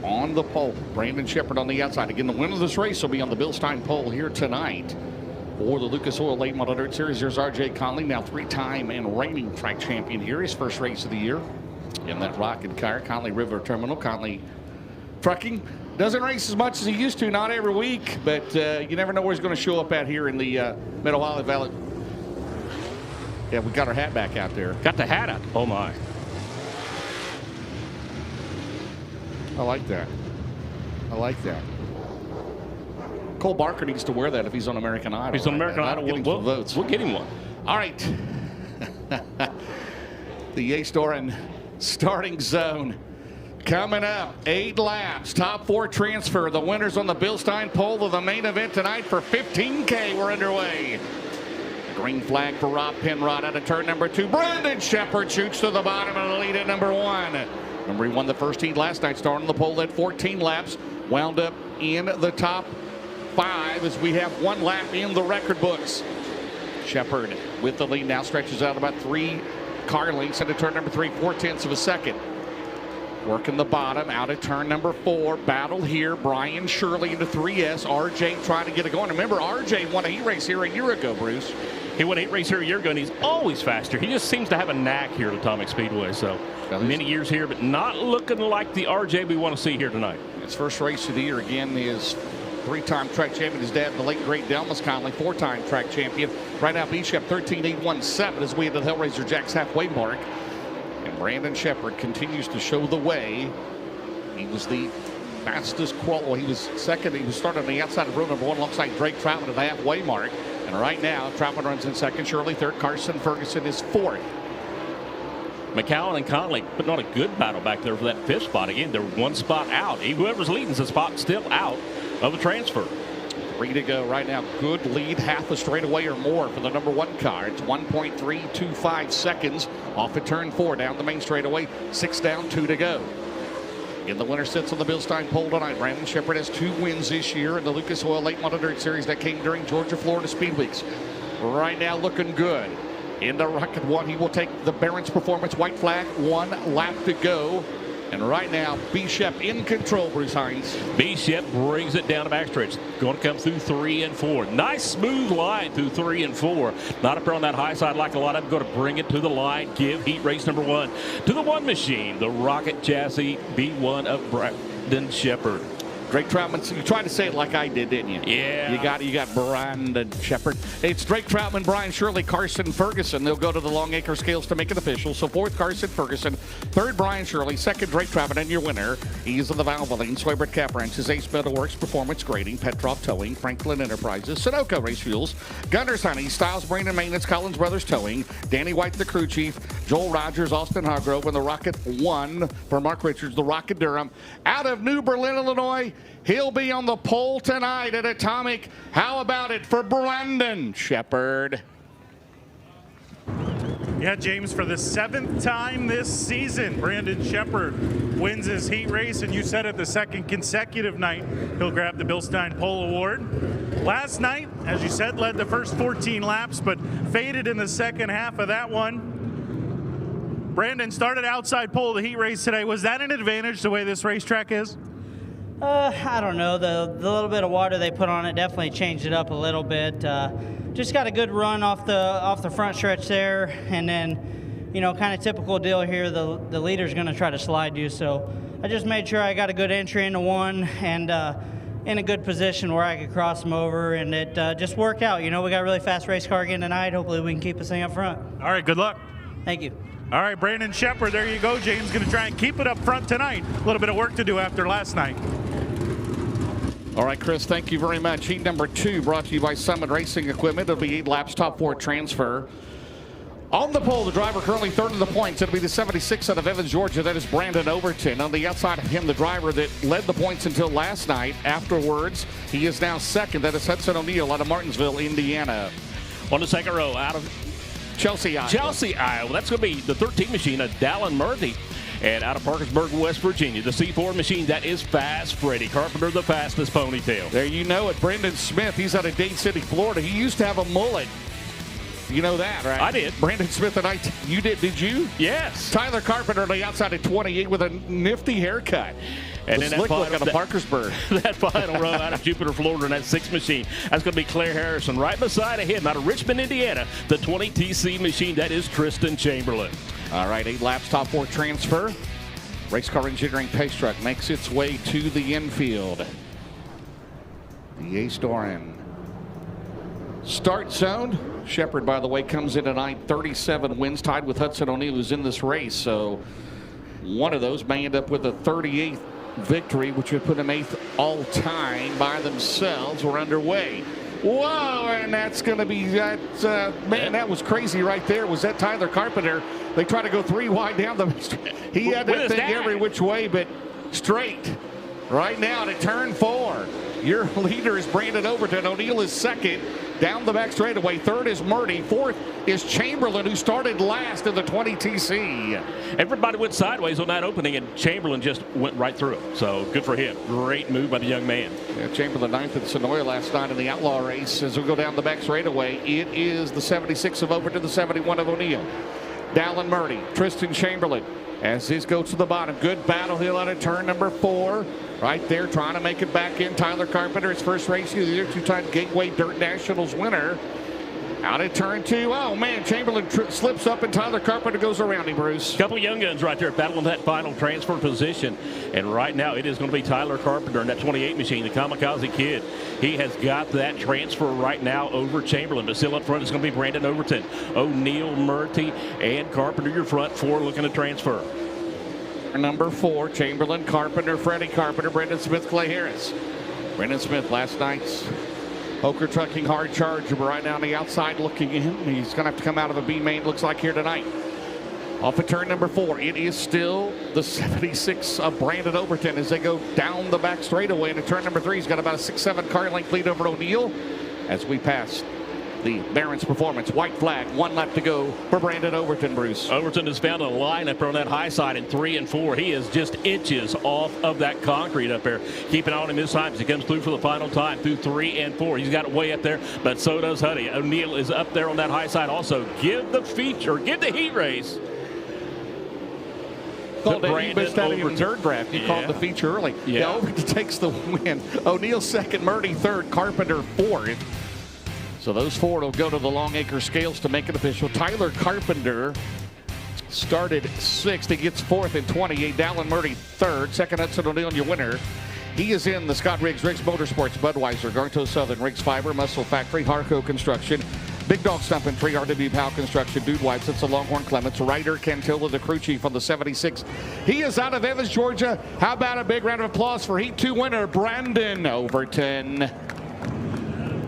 On the pole, Brandon Shepard on the outside. Again, the winner of this race will be on the Bill Stein pole here tonight for the Lucas Oil Late Model Dirt Series. There's R.J. Conley, now 3-time and reigning track champion here. His first race of the year in that rocket car. Conley River Terminal. Conley Trucking doesn't race as much as he used to, not every week, but you never know where he's going to show up at here in the Mid-Ohio Valley. Yeah, we got our hat back out there. Got the hat out. Oh, my. I like that. I like that. Cole Barker needs to wear that if he's on American Idol. He's on American Idol. We'll votes. We'll get him one. All right. The A-Star starting zone. Coming up, 8 laps, top 4 transfer. The winners on the Bill Stein pole of the main event tonight for $15K. We're underway. Green flag for Rob Penrod out of turn number 2. Brandon Shepard shoots to the bottom of the lead at number 1. Remember, he won the first heat last night, starting on the pole at 14 laps. Wound up in the top 5 as we have 1 lap in the record books. Shepard with the lead now stretches out about 3 car lengths into turn number 3, 4/10 of a second. Working the bottom out of turn number 4. Battle here. Brian Shirley into 3S. RJ trying to get it going. Remember, RJ won a heat race here a year ago, Bruce. He won a heat race here a year ago, and he's always faster. He just seems to have a knack here at Atomic Speedway. So many years here, but not looking like the RJ we want to see here tonight. His first race of the year again is 3-time track champion. His dad, the late great Delmas Conley, 4-time track champion. Right now, B-Shep 13.817 as we hit the Hellraiser Jack's halfway mark. And Brandon Shepard continues to show the way. He was the fastest qual. He was second. He was started on the outside of row number 1 alongside Drake Troutman at the halfway mark. And right now, Troutman runs in second. Shirley third. Carson Ferguson is 4th. McCowan and Conley putting on a good battle back there for that 5th spot. Again, they're 1 spot out. Whoever's leading is a spot still out of the transfer. 3 to go right now. Good lead, half a straightaway or more for the number 1 car. It's 1.325 seconds off of turn 4 down the main straightaway. 6 down, 2 to go. In the winner sits on the Bill Stein pole tonight. Brandon Shepard has 2 wins this year in the Lucas Oil Late Model Dirt Series that came during Georgia-Florida Speed Weeks. Right now looking good. In the Rocket 1, he will take the Barron's Performance white flag. 1 lap to go. And right now, B-Shep in control, Bruce Hines. B-Shep brings it down to backstretch. Going to come through 3 and 4. Nice smooth line through 3 and 4. Not up there on that high side like a lot of them. Going to bring it to the line. Give heat race number 1 to the 1 machine. The Rocket Chassis B1 of Brandon Shepard. Drake Troutman, you tried to say it like I did, didn't you? Yeah. You got Brandon Shepard. It's Drake Troutman, Brian Shirley, Carson Ferguson. They'll go to the Longacre scales to make it official. So 4th, Carson Ferguson. 3rd, Brian Shirley. 2nd, Drake Troutman. And your winner, he's of the Valvoline, Swaybert Cap Ranches, Ace Metal Works, Performance Grading, Petrov Towing, Franklin Enterprises, Sunoco Race Fuels, Gunner's Honey, Styles Brandon Maintenance, Collins Brothers Towing, Danny White, the crew chief, Joel Rogers, Austin Hargrove, and the Rocket 1 for Mark Richards, the Rocket Durham. Out of New Berlin, Illinois, he'll be on the pole tonight at Atomic. How about it for Brandon Shepard? Yeah, James, for the 7th time this season, Brandon Shepard wins his heat race, and you said it, the 2nd consecutive night he'll grab the Bill Stein Pole Award. Last night, as you said, led the first 14 laps, but faded in the second half of that one. Brandon started outside pole of the heat race today. Was that an advantage the way this racetrack is? I don't know. The little bit of water they put on it definitely changed it up a little bit. Just got a good run off the front stretch there, and then, you know, kind of typical deal here. The leader's going to try to slide you, so I just made sure I got a good entry into one and in a good position where I could cross them over, and it just worked out. You know, we got a really fast race car again tonight. Hopefully we can keep this thing up front. All right, good luck. Thank you. All right, Brandon Shepard, there you go. James going to try and keep it up front tonight. A little bit of work to do after last night. All right, Chris, thank you very much. Heat number 2 brought to you by Summit Racing Equipment. It'll be 8 laps, top 4 transfer. On the pole, the driver currently third in the points. It'll be the 76 out of Evans, Georgia. That is Brandon Overton. On the outside of him, the driver that led the points until last night. Afterwards, he is now second. That is Hudson O'Neill out of Martinsville, Indiana. On the second row, out of Chelsea, Iowa. That's going to be the 13 machine of Dallin Murphy. And out of Parkersburg, West Virginia, the C4 machine, that is fast. Freddie Carpenter, the fastest ponytail. There you know it. Brendan Smith, he's out of Dade City, Florida. He used to have a mullet. You know that, right? I did. Brandon Smith and you did you? Yes. Tyler Carpenter on the outside at 28 with a nifty haircut. And then that look out of Parkersburg. That final row out of Jupiter, Florida, and that 6 machine. That's going to be Claire Harrison. Right beside of him, out of Richmond, Indiana, the 20 TC machine. That is Tristan Chamberlain. All right, 8 laps, top 4 transfer. Race car engineering pace truck makes its way to the infield. The Ace Doran. Start zone. Shepard, by the way, comes in tonight 37 wins, tied with Hudson O'Neill, who's in this race. So one of those may end up with a 38th victory, which would put them 8th all time by themselves. We're underway. Whoa, and that's going to be that. Man, that was crazy right there. Was that Tyler Carpenter? They try to go 3 wide down the. He had that thing every which way, but straight. Right now to turn 4. Your leader is Brandon Overton. O'Neill is second. Down the back straightaway. Third is Murdy. Fourth is Chamberlain, who started last in the 20 TC. Everybody went sideways on that opening, and Chamberlain just went right through it. So good for him. Great move by the young man. Yeah, Chamberlain 9th at Sonoya last night in the Outlaw race. As we go down the back straightaway, it is the 76 of Overton, the 71 of O'Neill. Dallin Murdy, Tristan Chamberlain. As his goes to the bottom. Good battle hill out of turn number 4. Right there, trying to make it back in. Tyler Carpenter, his first race of the year, 2-time Gateway Dirt Nationals winner. Out at turn 2. Oh, man, Chamberlain slips up, and Tyler Carpenter goes around him, Bruce. Couple young guns right there battling that final transfer position. And right now, it is going to be Tyler Carpenter in that 28 machine, the Kamikaze Kid. He has got that transfer right now over Chamberlain. But still up front is going to be Brandon Overton, O'Neill, Murty, and Carpenter, your front 4 looking to transfer. Number 4, Chamberlain, Carpenter, Freddie Carpenter, Brendan Smith, Clay Harris. Brendan Smith, last night's Poker Trucking hard charger, but right now on the outside looking in. He's going to have to come out of a B main, looks like, here tonight. Off of turn number 4, it is still the 76 of Brandon Overton as they go down the back straightaway. And at turn number 3, he's got about a 6-7 car length lead over O'Neill as we pass the Barron's Performance. White flag, 1 lap to go for Brandon Overton, Bruce. Overton has found a line up there on that high side in 3 and 4. He is just inches off of that concrete up there. Keep an eye on him this time as he comes through for the final time through 3 and 4. He's got it way up there, but so does Huddy. O'Neill is up there on that high side also. Give the heat race. Called it, he missed out of third draft. He called the feature early. Yeah. Overton takes the win. O'Neill second, Murdy third, Carpenter fourth. So those 4 will go to the Longacre scales to make it official. Tyler Carpenter started 6th. He gets 4th in 28. Dallin Murdy 3rd. Second, Hudson O'Neill, your winner. He is in the Scott Riggs Motorsports, Budweiser, Garto Southern, Riggs Fiber, Muscle Factory, Harco Construction, Big Dog Stumping Tree, RW Powell Construction, Dude Wipes, it's a Longhorn Clements, Ryder Cantilla, the crew chief on the 76. He is out of Evans, Georgia. How about a big round of applause for Heat 2 winner, Brandon Overton.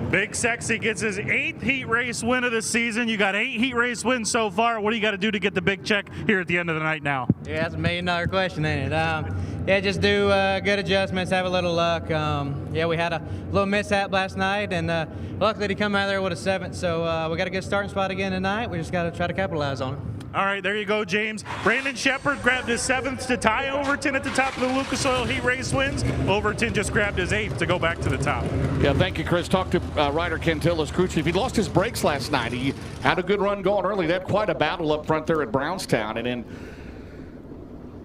Big Sexy gets his 8th heat race win of the season. You got 8 heat race wins so far. What do you got to do to get the big check here at the end of the night now? Yeah, that's $1 million question, ain't it? Yeah, just do good adjustments, have a little luck. Yeah, we had a little mishap last night, and luckily to come out of there with a 7th. So we got a good starting spot again tonight. We just got to try to capitalize on it. All right, there you go, James. Brandon Shepard grabbed his 7th to tie Overton at the top of the Lucas Oil Heat Race wins. Overton just grabbed his 8th to go back to the top. Yeah, thank you, Chris. Talked to Ryder Cantillo's crew chief. He lost his brakes last night. He had a good run going early. They had quite a battle up front there at Brownstown, and then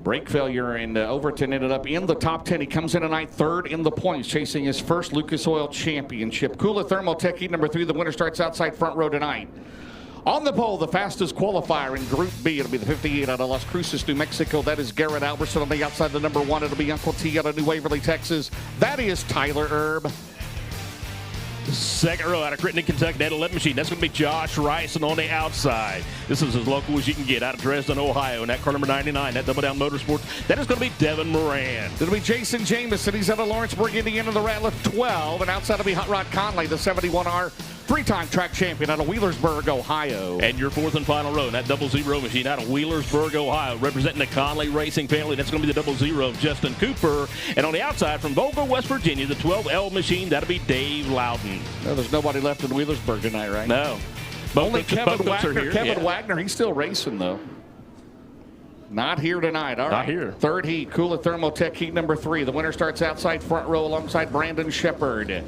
brake failure, and Overton ended up in the top 10. He comes in tonight 3rd in the points, chasing his first Lucas Oil Championship. Kula Thermotech Heat number 3. The winner starts outside front row tonight. On the pole, the fastest qualifier in Group B. It'll be the 58 out of Las Cruces, New Mexico. That is Garrett Albertson. On the outside, the number 1, it'll be Uncle T out of New Waverly, Texas. That is Tyler Erb. Second row out of Crittenden, Kentucky, that 11 machine. That's going to be Josh Rice, and on the outside, this is as local as you can get out of Dresden, Ohio. And that car number 99, that Double Down Motorsports, that is going to be Devin Moran. It'll be Jason Jameson. He's out of Lawrenceburg, Indiana, the Ratliff 12. And outside will be Hot Rod Conley, the 71R 3-time track champion out of Wheelersburg, Ohio. And your 4th and final row, that 00 machine out of Wheelersburg, Ohio, representing the Conley Racing family. That's going to be the 00 of Justin Cooper. And on the outside from Volga, West Virginia, the 12L machine, that'll be Dave Loudon. No, there's nobody left in Wheelersburg tonight, right? No. Only Kevin Wagner. Kevin Wagner, he's still racing, though. Not here tonight. All right. Not here. 3rd heat, Kula Thermotech Heat number 3. The winner starts outside front row alongside Brandon Shepard.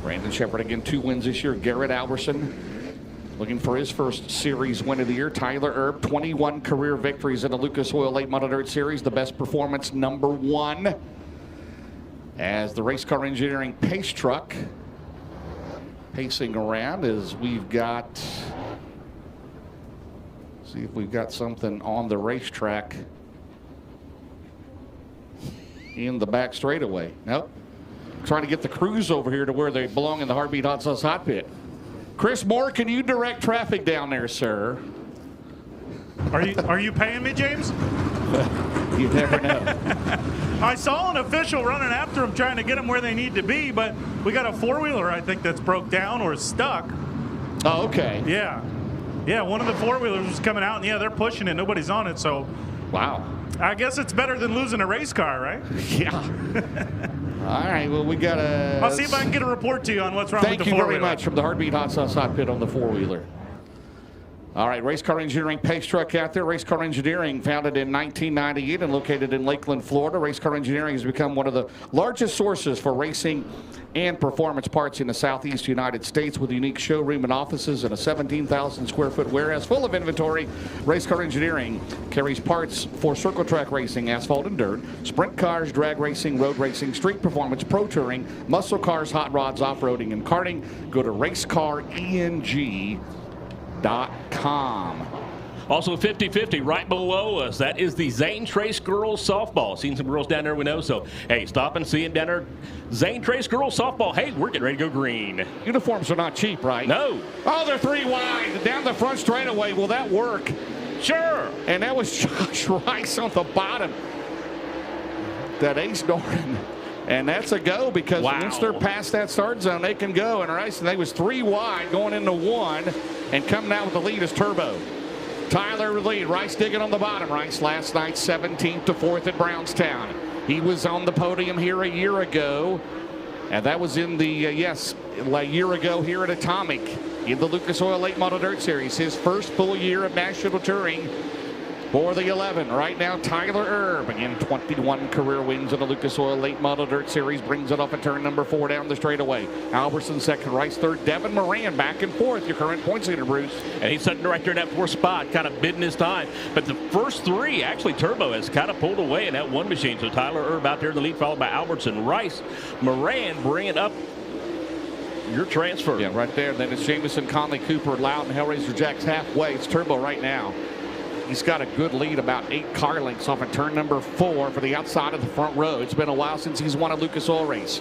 Brandon Shepard, again, 2 wins this year. Garrett Albertson looking for his first series win of the year. Tyler Erb, 21 career victories in the Lucas Oil Late Model Dirt Series. The best performance, number 1. As the race car engineering pace truck pacing around, as we've got, see if we've got something on the racetrack in the back straightaway. Nope. Trying to get the crews over here to where they belong in the Heartbeat Hot Sauce Hot Pit. Chris Moore, can you direct traffic down there, sir? Are you paying me, James? You never know. I saw an official running after them trying to get them where they need to be, but we got a 4-wheeler, I think, that's broke down or stuck. Oh, okay. Yeah. Yeah, one of the 4-wheelers was coming out, and yeah, they're pushing it. Nobody's on it, so. Wow. I guess it's better than losing a race car, right? Yeah. All right, well, we got a. I'll see if I can get a report to you on what's wrong with the 4-wheeler. Thank you very much from the Heartbeat Hot Sauce Hot Pit on the 4-wheeler. All right, Race Car Engineering pace truck out there. Race Car Engineering, founded in 1998 and located in Lakeland, Florida. Race Car Engineering has become one of the largest sources for racing and performance parts in the Southeast United States, with a unique showroom and offices and a 17,000 square foot warehouse full of inventory. Race Car Engineering carries parts for circle track racing, asphalt and dirt, sprint cars, drag racing, road racing, street performance, pro touring, muscle cars, hot rods, off-roading, and karting. Go to racecareng.com. Also 50-50 right below us. That is the Zane Trace Girls Softball. Seen some girls down there we know, so hey, stop and see them down there. Zane Trace Girls Softball. Hey, we're getting ready to go green. Uniforms are not cheap, right? No. Oh, they're 3 wide. Down the front straightaway. Will that work? Sure. And that was Josh Rice on the bottom. That ace Norton. And that's a go, because once they're past that start zone, they can go. And Rice, and they was 3 wide going into 1, and coming out with the lead is Turbo. Tyler with lead. Rice digging on the bottom. Rice last night 17th to 4th at Brownstown. He was on the podium here a year ago, and that was in the a year ago here at Atomic in the Lucas Oil Late Model Dirt Series. His first full year of national touring for the 11. Right now, Tyler Erb, again, 21 career wins in the Lucas Oil Late Model Dirt Series, brings it off at turn number 4 down the straightaway. Albertson second, Rice third, Devin Moran back and forth, your current points leader, Bruce. And he's sitting right there in that 4th spot, kind of bidding his time. But the first 3, actually, Turbo has kind of pulled away in that 1 machine. So Tyler Erb out there in the lead, followed by Albertson. Rice, Moran bringing up your transfer. Yeah, right there. Then it's Jameson, Conley, Cooper, Loudon, Hellraiser Jacks halfway. It's Turbo right now. He's got a good lead, about 8 car lengths off at turn number 4 for the outside of the front row. It's been a while since he's won a Lucas Oil race.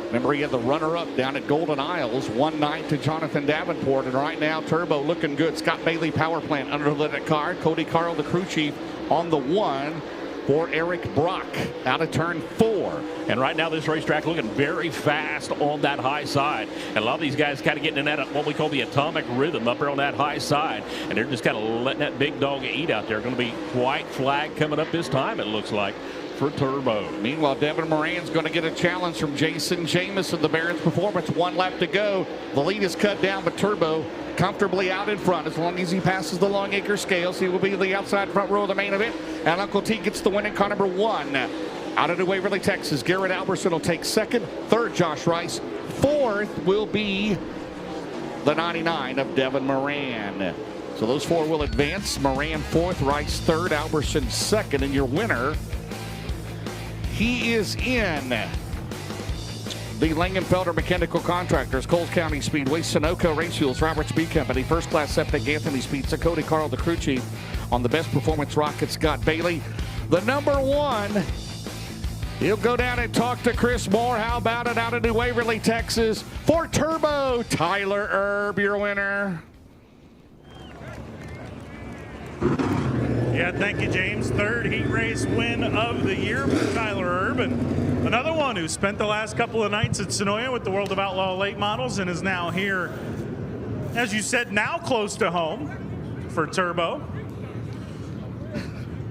Remember, he had the runner-up down at Golden Isles, 1-9 to Jonathan Davenport. And right now, Turbo looking good. Scott Bailey power plant under the car. Cody Carl, the crew chief, on the 1. for Eric Brock out of turn 4. And right now this racetrack looking very fast on that high side. And a lot of these guys kind of getting in that what we call the atomic rhythm up there on that high side. And they're just kind of letting that big dog eat out there. Going to be white flag coming up this time, it looks like, for Turbo. Meanwhile, Devin Moran's going to get a challenge from Jason Jamison, the Barons Performance. 1 lap to go. The lead is cut down, but Turbo comfortably out in front. As long as he passes the Longacre scales, he will be the outside front row of the main event. And Uncle T gets the win in car number 1. Out of New Waverly, Texas, Garrett Alberson will take 2nd. 3rd, Josh Rice. 4th will be the 99 of Devin Moran. So those 4 will advance. Moran 4th, Rice 3rd, Alberson 2nd. And your winner, he is in the Langenfelder Mechanical Contractors, Coles County Speedway, Sunoco Race Fuels, Robert Speed Company, First Class Septic, Anthony's Pizza, Cody Carl, the crew chief. On the Best Performance Rocket, Scott Bailey. The number 1, he'll go down and talk to Chris Moore. How about it out of New Waverly, Texas? For Turbo, Tyler Erb, your winner. Yeah, thank you, James. 3rd heat race win of the year for Tyler Erb, and another one who spent the last couple of nights at Sonoya with the World of Outlaw late models and is now here, as you said, now close to home for Turbo.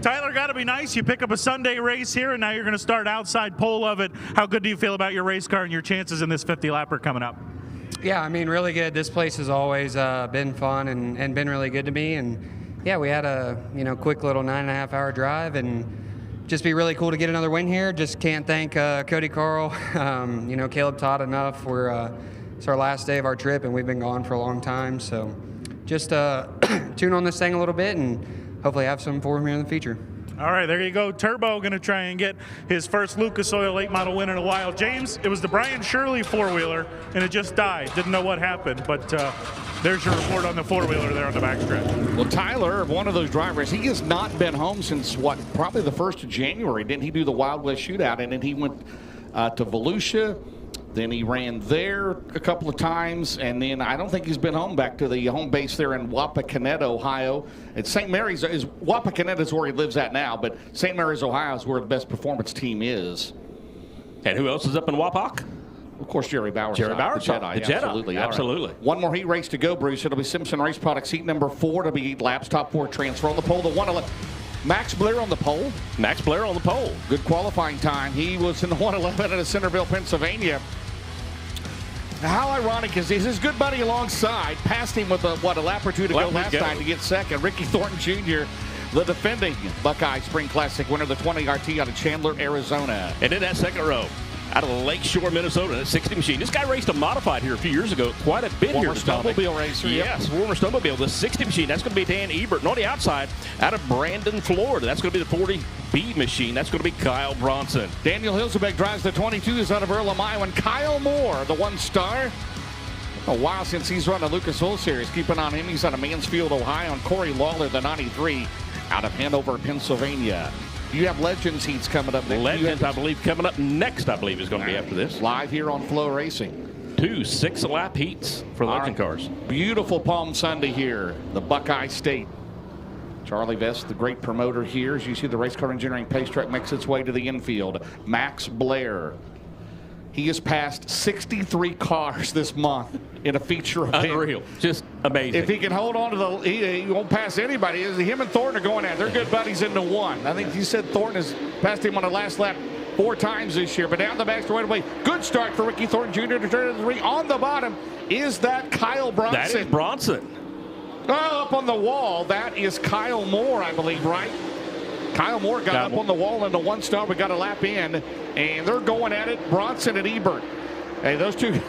Tyler, got to be nice. You pick up a Sunday race here, and now you're going to start outside pole of it. How good do you feel about your race car and your chances in this 50-lapper coming up? Yeah, I mean, really good. This place has always been fun and been really good to me. And yeah, we had a quick little 9.5-hour drive, and just be really cool to get another win here. Just can't thank Cody Carl, Caleb Todd enough. It's our last day of our trip, and we've been gone for a long time. So just tune on this thing a little bit and hopefully have some for him here in the future. All right, there you go. Turbo going to try and get his first Lucas Oil late model win in a while. James, it was the Brian Shirley four-wheeler, and it just died. Didn't know what happened, but there's your report on the four-wheeler there on the backstretch. Well, Tyler, one of those drivers, he has not been home since, probably the 1st of January. Didn't he do the Wild West Shootout? And then he went to Volusia. Then he ran there a couple of times, and then I don't think he's been home back to the home base there in Wapakoneta, Ohio. At St. Mary's, Wapakoneta is where he lives at now, but St. Mary's, Ohio is where the Best Performance team is. And who else is up in Wapak? Of course, Jerry Bauer. Jerry Bauer, the Jedi. The Jedi. Absolutely. Absolutely. Right. One more heat race to go, Bruce. It'll be Simpson Race Products heat number 4 to be 8 laps. Top 4 transfer on the pole. The 111. Max Blair on the pole. Max Blair on the pole. Good qualifying time. He was in the 111 at Centerville, Pennsylvania. How ironic is his good buddy alongside passed him with a lap or two to go last time to get second. Ricky Thornton Jr., the defending Buckeye Spring Classic winner, the 20 RT out of Chandler, Arizona. And in that second row, out of Lakeshore, Minnesota, that 60 machine. This guy raced a modified here a few years ago. Quite a bit Former here. snowmobile racer. Yes, former snowmobile. The 60 machine, that's going to be Dan Ebert. And on the outside, out of Brandon, Florida, that's going to be the 40B machine. That's going to be Kyle Bronson. Daniel Hilsebeck drives the 22s out of Earlham, Iowa. And Kyle Moore, the 1-star. A while since he's run a Lucas Oil Series. Keeping on him. He's out of Mansfield, Ohio. And Corey Lawler, the 93, out of Hanover, Pennsylvania. You have Legends heats coming up next. Legends, I believe, coming up next, I believe, is going to be after this. Live here on FloRacing. 2 6-lap heats for the Legend cars. Beautiful Palm Sunday here, the Buckeye State. Charlie Vest, the great promoter here. As you see, the race car engineering pace truck makes its way to the infield. Max Blair. He has passed 63 cars this month in a feature event. Unreal. Just amazing. If he can hold on to he won't pass anybody. Him and Thornton are going at it. They're good buddies into one. I think you said Thornton has passed him on the last lap 4 times this year. But down the back straight away. Good start for Ricky Thornton Jr. to turn to the 3. On the bottom is that Kyle Bronson. That is Bronson. Oh, up on the wall. That is Kyle Moore, I believe, right? Kyle Moore got up on the wall in the 1-star. We got a lap in, and they're going at it. Bronson and Ebert. Hey, those two,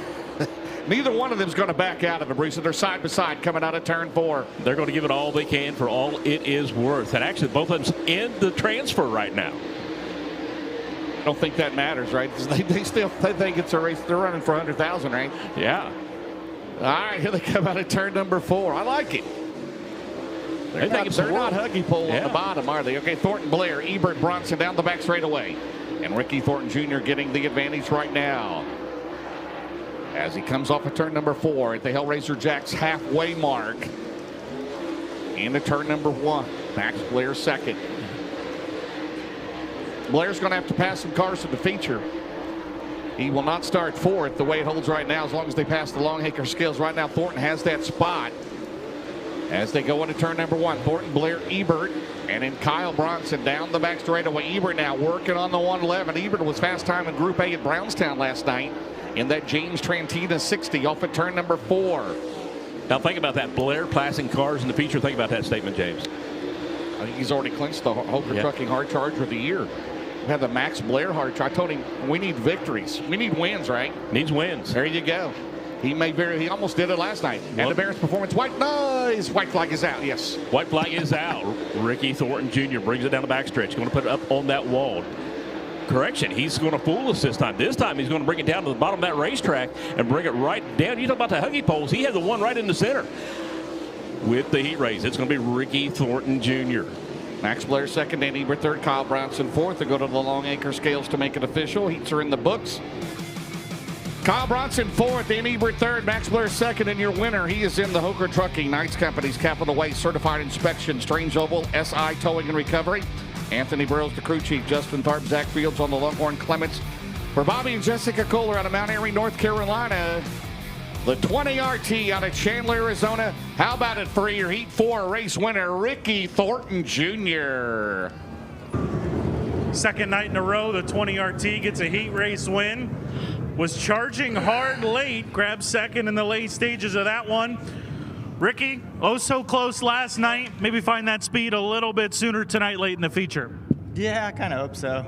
neither one of them is going to back out of it, Bruce. They're side by side coming out of turn 4. They're going to give it all they can for all it is worth. And actually, both of them's in the transfer right now. I don't think that matters, right? They think it's a race. They're running for 100,000, right? Yeah. All right, here they come out of turn number 4. I like it. They're not huggy pole on the bottom, are they? Okay, Thornton Blair, Ebert, Bronson down the back straightaway. And Ricky Thornton Jr. getting the advantage right now. As he comes off of turn number 4 at the Hellraiser Jacks halfway mark. Into turn number 1. Max Blair second. Blair's going to have to pass some cars to the feature. He will not start fourth the way it holds right now as long as they pass the Longacre scales. Right now, Thornton has that spot. As they go into turn number 1, Thornton, Blair, Ebert, and then Kyle Bronson down the back straightaway. Ebert now working on the 111. Ebert was fast time in Group A at Brownstown last night in that James Trantina 60 off at turn number 4. Now think about that. Blair passing cars in the feature. Think about that statement, James. I think he's already clinched the Hoker Trucking Hard Charger of the Year. We have the Max Blair Hard Charger. I told him we need victories. We need wins, right? Needs wins. There you go. He almost did it last night. And the Barrett's performance. White flag is out, yes. White flag is out. Ricky Thornton Jr. brings it down the backstretch. Going to put it up on that wall. Correction, he's going to fool us this time. This time he's going to bring it down to the bottom of that racetrack and bring it right down. You talk about the huggy poles. He had the one right in the center. With the heat race, it's going to be Ricky Thornton Jr. Max Blair second, and Ebert third, Kyle Bronson fourth. They go to the Longacre scales to make it official. Heats are in the books. Kyle Bronson fourth, and Ebert third, Max Blair second, and your winner, he is in the Hoker Trucking Knights Company's Capital Way Certified Inspection, Strange Oval, SI Towing and Recovery. Anthony Burrows, the crew chief, Justin Tharp, Zach Fields on the Longhorn Clements. For Bobby and Jessica Kohler out of Mount Airy, North Carolina. The 20 RT out of Chandler, Arizona. How about it for your Heat 4 race winner, Ricky Thornton Jr. Second night in a row, the 20 RT gets a heat race win. Was charging hard late, grabbed second in the late stages of that one. Ricky, oh so close last night. Maybe find that speed a little bit sooner tonight late in the feature. Yeah, I kind of hope so.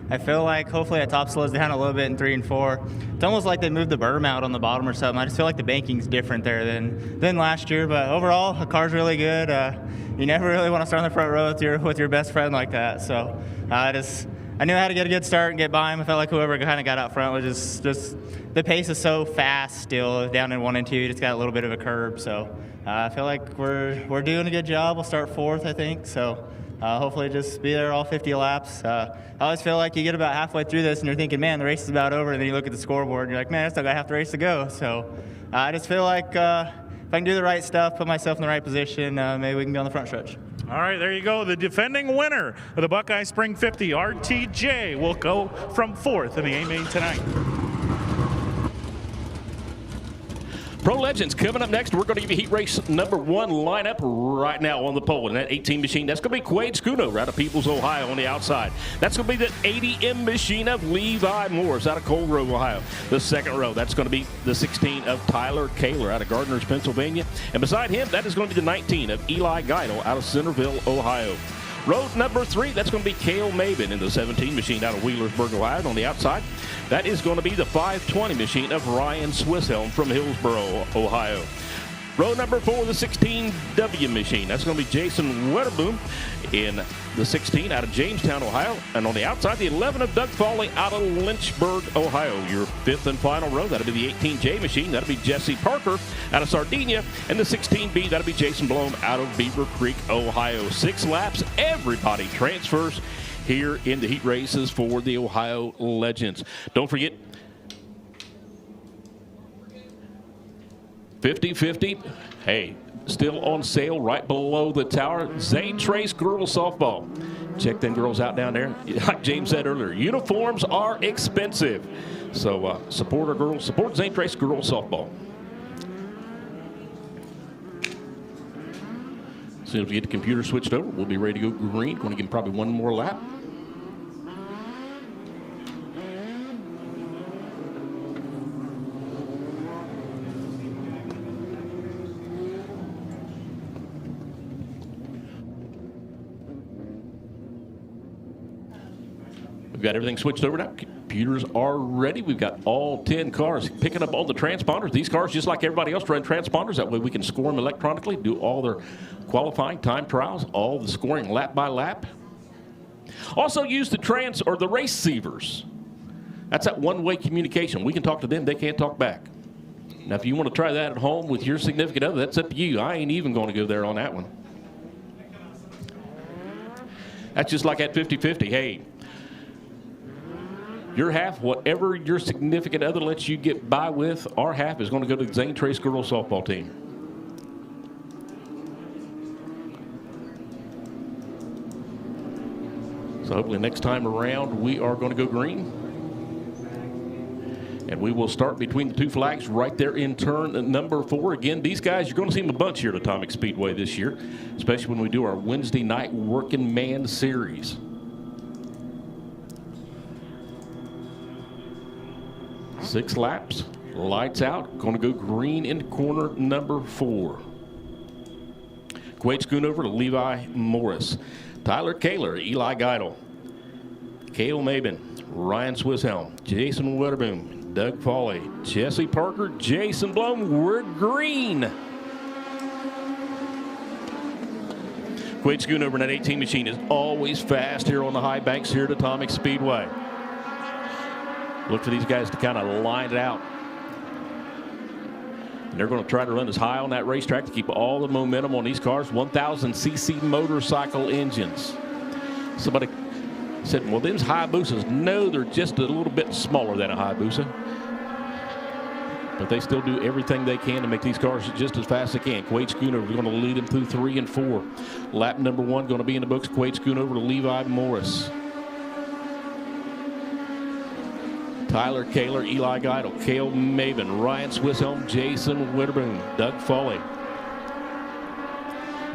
I feel like hopefully that top slows down a little bit in 3 and 4. It's almost like they moved the berm out on the bottom or something. I just feel like the banking's different there than last year. But overall, the car's really good. You never really want to start on the front row with your best friend like that. So I knew I had to get a good start and get by him. I felt like whoever kind of got out front was just the pace is so fast still down in 1 and 2. It's got a little bit of a curb. So I feel like we're doing a good job. We'll start fourth, I think. So hopefully just be there all 50 laps. I always feel like you get about halfway through this and you're thinking, man, the race is about over. And then you look at the scoreboard and you're like, man, I still got half the race to go. So I just feel like if I can do the right stuff, put myself in the right position, maybe we can be on the front stretch. All right, there you go. The defending winner of the Buckeye Spring 50, RTJ, will go from fourth in the A main tonight. Pro Legends coming up next. We're going to give you heat race number 1 lineup right now on the pole. And that 18 machine, that's going to be Quade Scuno out of Peoples, Ohio on the outside. That's going to be the 80M machine of Levi Morris out of Cold Grove, Ohio. The second row, that's going to be the 16 of Tyler Kaler out of Gardner's, Pennsylvania. And beside him, that is going to be the 19 of Eli Geidel out of Centerville, Ohio. Row number 3, that's going to be Cale Maben in the 17 machine out of Wheelersburg, Ohio. And on the outside, that is going to be the 520 machine of Ryan Swisshelm from Hillsboro, Ohio. Row number 4, the 16W machine. That's going to be Jason Wetterboom in the 16 out of Jamestown, Ohio. And on the outside, the 11 of Doug Foley out of Lynchburg, Ohio. Your 5th and final row, that'll be the 18J machine. That'll be Jesse Parker out of Sardinia. And the 16B, that'll be Jason Blome out of Beaver Creek, Ohio. 6 laps, everybody transfers here in the heat races for the Ohio Legends. Don't forget, 50-50, hey, still on sale right below the tower. Zane Trace Girls Softball. Check them girls out down there. Like James said earlier, uniforms are expensive. So support our girls, support Zane Trace Girls Softball. As soon as we get the computer switched over, we'll be ready to go green. Going to give probably one more lap. We've got everything switched over now. Computers are ready. We've got all 10 cars picking up all the transponders. These cars, just like everybody else, run transponders. That way we can score them electronically, do all their qualifying, time trials, all the scoring lap by lap. Also use the the receivers. That's that one-way communication. We can talk to them. They can't talk back. Now, if you want to try that at home with your significant other, that's up to you. I ain't even going to go there on that one. That's just like at 50-50. Hey, your half, whatever your significant other lets you get by with, our half is going to go to the Zane Trace Girls Softball team. So So hopefully next time around we are going to go green. And we will start between the two flags right there in turn number 4. Again, these guys, you're going to see them a bunch here at Atomic Speedway this year, especially when we do our Wednesday night working man series. Six laps, lights out, going to go green in corner number 4. Quade Schoonover to Levi Morris. Tyler Kaler, Eli Geidel. Cale Mabin, Ryan Swisshelm, Jason Wetterboom, Doug Foley, Jesse Parker, Jason Blum. We're green. Quade Schoonover in that 18 machine is always fast here on the high banks here at Atomic Speedway. Look for these guys to kind of line it out. And they're going to try to run as high on that racetrack to keep all the momentum on these cars. 1,000cc motorcycle engines. Somebody said, well, them's Hayabusas. No, they're just a little bit smaller than a Hayabusa. But they still do everything they can to make these cars just as fast as they can. Quade Schoonover is going to lead them through 3 and 4. Lap number 1 going to be in the books. Quade Schoonover to Levi Morris. Tyler Kaler, Eli Geidel, Cale Mabin, Ryan Swisshelm, Jason Witterboom, Doug Foley.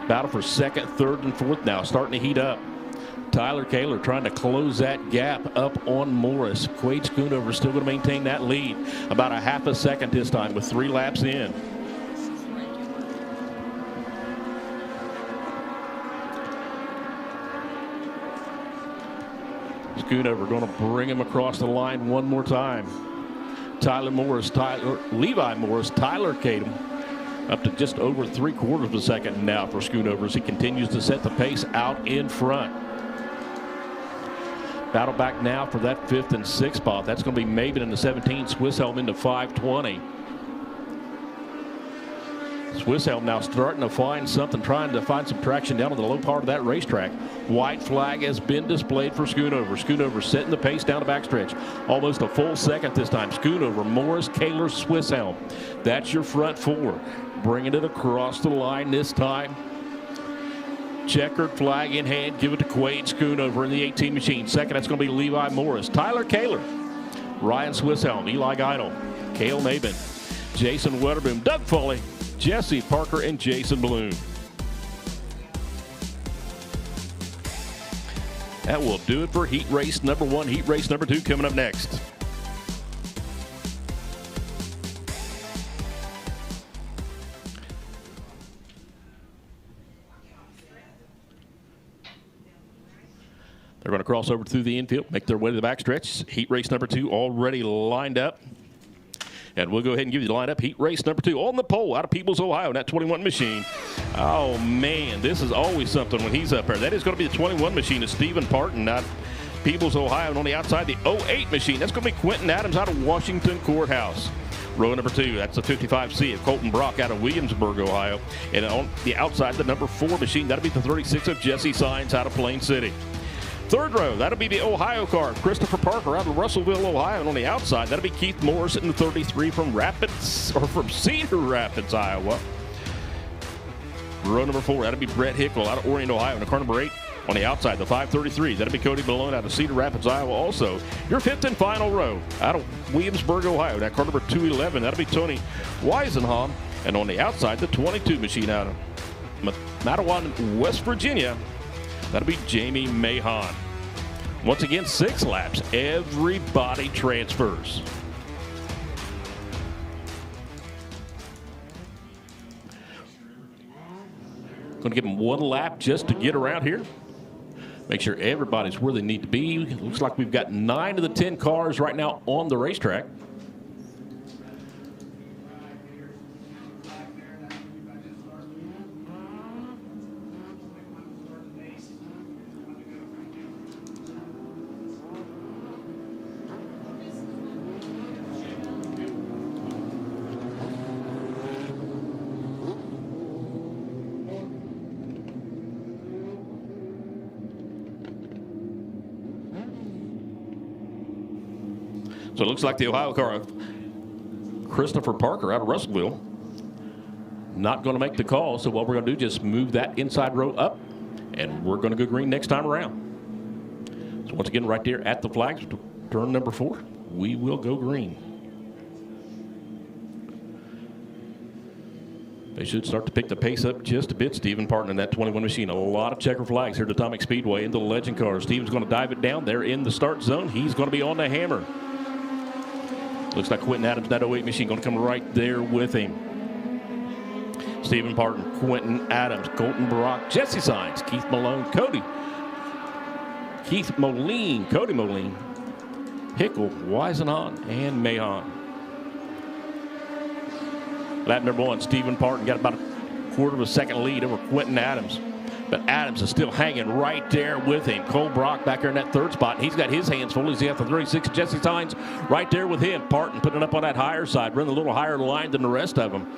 Battle for 2nd, 3rd, and 4th now, starting to heat up. Tyler Kaler trying to close that gap up on Morris. Quade Schoonover still going to maintain that lead. About a half a second this time with 3 laps in. Schoonover going to bring him across the line one more time. Levi Morris, Tyler Kadem up to just over 3/4 of a second now for Schoonover as he continues to set the pace out in front. Battle back now for that 5th and 6th spot. That's going to be Mabin in the 17, Swisshelm into 520. Swisshelm now starting to find something, trying to find some traction down on the low part of that racetrack. White flag has been displayed for Schoonover. Schoonover setting the pace down the backstretch. Almost a full second this time. Schoonover, Morris, Kaler, Swisshelm. That's your front 4. Bringing it across the line this time. Checkered flag in hand. Give it to Quade Schoonover in the 18 machine. Second, that's going to be Levi Morris. Tyler Kaler, Ryan Swisshelm, Eli Geidel, Cale Mabin, Jason Wetterboom, Doug Foley, Jesse Parker, and Jason Bloom. That will do it for heat race number 1. Heat race number 2 coming up next. They're going to cross over through the infield, make their way to the backstretch. Heat race number 2 already lined up. And we'll go ahead and give you the lineup. Heat race number 2 on the pole out of Peebles, Ohio, in that 21 machine. Oh, man, this is always something when he's up there. That is going to be the 21 machine of Stephen Parton out of Peebles, Ohio. And on the outside, the 08 machine. That's going to be Quentin Adams out of Washington Courthouse. Row number 2, that's the 55C of Colton Brock out of Williamsburg, Ohio. And on the outside, the number 4 machine, that'll be the 36 of Jesse Sines out of Plain City. Third row, that'll be the Ohio car, Christopher Parker out of Russellville, Ohio. And on the outside, that'll be Keith Morris in the 33 from Cedar Rapids, Iowa. Row number 4, that'll be Brett Hickle out of Orient, Ohio. And the car number 8 on the outside, the 533, that'll be Cody Malone out of Cedar Rapids, Iowa also. Your 5th and final row out of Williamsburg, Ohio. That car number 211, that'll be Tony Weisenham. And on the outside, the 22 machine out of Mattawan, West Virginia. That'll be Jamie Mahon. Once again, 6 laps. Everybody transfers. Going to give them 1 lap just to get around here. Make sure everybody's where they need to be. It looks like we've got 9 of the 10 cars right now on the racetrack. So it looks like the Ohio car of Christopher Parker out of Russellville not going to make the call. So what we're going to do, just move that inside row up, and we're going to go green next time around. So once again, right there at the flags, turn number 4, we will go green. They should start to pick the pace up just a bit. Stephen Parton in that 21 machine. A lot of checker flags here at Atomic Speedway into the legend car. Stephen's going to dive it down there in the start zone. He's going to be on the hammer. Looks like Quentin Adams, that 08 machine, going to come right there with him. Stephen Parton, Quentin Adams, Colton Brock, Jesse Signs, Keith Malone, Cody Moline, Hickle, Weisenhahn, and Mahon. Lap number 1, Stephen Parton got about a quarter of a second lead over Quentin Adams. But Adams is still hanging right there with him. Cole Brock back there in that 3rd spot. He's got his hands full. He's got the 36. Jesse Signs right there with him. Parton putting it up on that higher side, running a little higher line than the rest of them.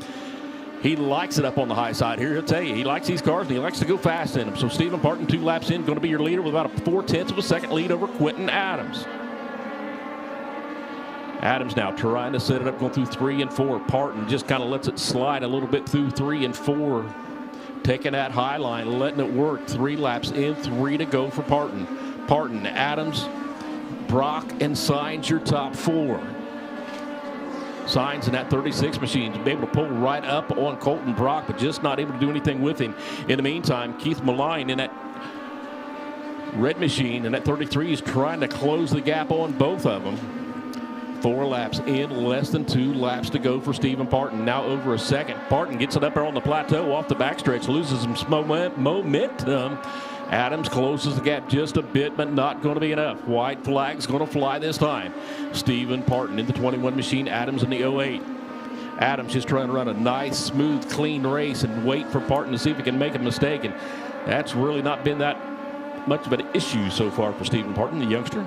He likes it up on the high side here. He'll tell you, he likes these cars and he likes to go fast in them. So Stephen Parton, 2 laps in, going to be your leader with about a 0.4 of a second lead over Quentin Adams. Adams now trying to set it up, going through 3 and 4. Parton just kind of lets it slide a little bit through 3 and 4. Taking that high line, letting it work. 3 laps in, 3 to go for Parton. Parton, Adams, Brock, and Signs your top 4. Signs in that 36 machine to be able to pull right up on Colton Brock, but just not able to do anything with him. In the meantime, Keith Malign in that red machine and that 33 is trying to close the gap on both of them. 4 laps in, less than 2 laps to go for Stephen Parton. Now over a second. Parton gets it up there on the plateau off the backstretch, loses some momentum. Adams closes the gap just a bit, but not going to be enough. White flag's going to fly this time. Stephen Parton in the 21 machine, Adams in the 08. Adams just trying to run a nice, smooth, clean race and wait for Parton to see if he can make a mistake. And that's really not been that much of an issue so far for Stephen Parton, the youngster.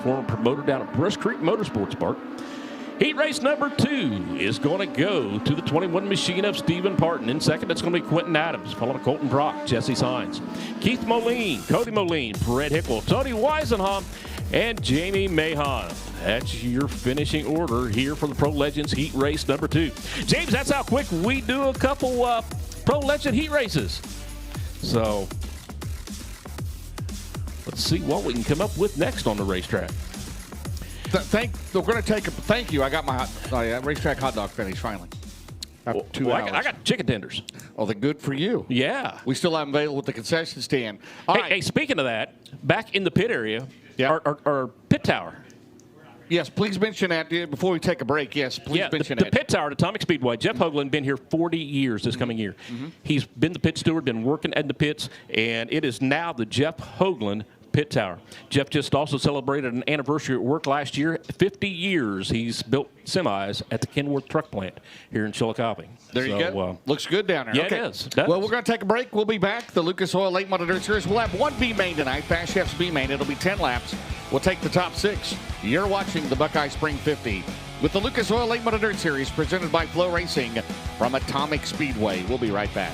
Former promoter down at Brush Creek Motorsports Park. Heat race number 2 is going to go to the 21 machine of Stephen Parton. In second, it's going to be Quentin Adams, followed by Colton Brock, Jesse Signs, Keith Moline, Cody Moline, Brett Hickle, Tony Weisenhahn, and Jamie Mahon. That's your finishing order here for the Pro Legends Heat race number 2. James, that's how quick we do a couple Pro Legend heat races. So let's see what we can come up with next on the racetrack. We're going to take a thank you. I got my racetrack hot dog finish finally. After 2 hours. I got chicken tenders. Oh, they're good for you. Yeah. We still have them available at the concession stand. Hey, speaking of that, back in the pit area, our pit tower. Yes, please mention that before we take a break. Yes, please mention the pit tower at Atomic Speedway. Jeff Hoagland been here 40 years this coming year. He's been the pit steward, been working at the pits, and it is now the Jeff Hoagland Pit Tower. Jeff just also celebrated an anniversary at work last year. 50 years he's built semis at the Kenworth Truck Plant here in Chillicothe. There you go. Looks good down there. Yeah, okay. it is. Well, we're going to take a break. We'll be back. The Lucas Oil Late Model Dirt Series. We'll have 1 B main tonight. Fast Chef's B main. It'll be 10 laps. We'll take the top 6. You're watching the Buckeye Spring 50 with the Lucas Oil Late Model Dirt Series presented by FloRacing from Atomic Speedway. We'll be right back.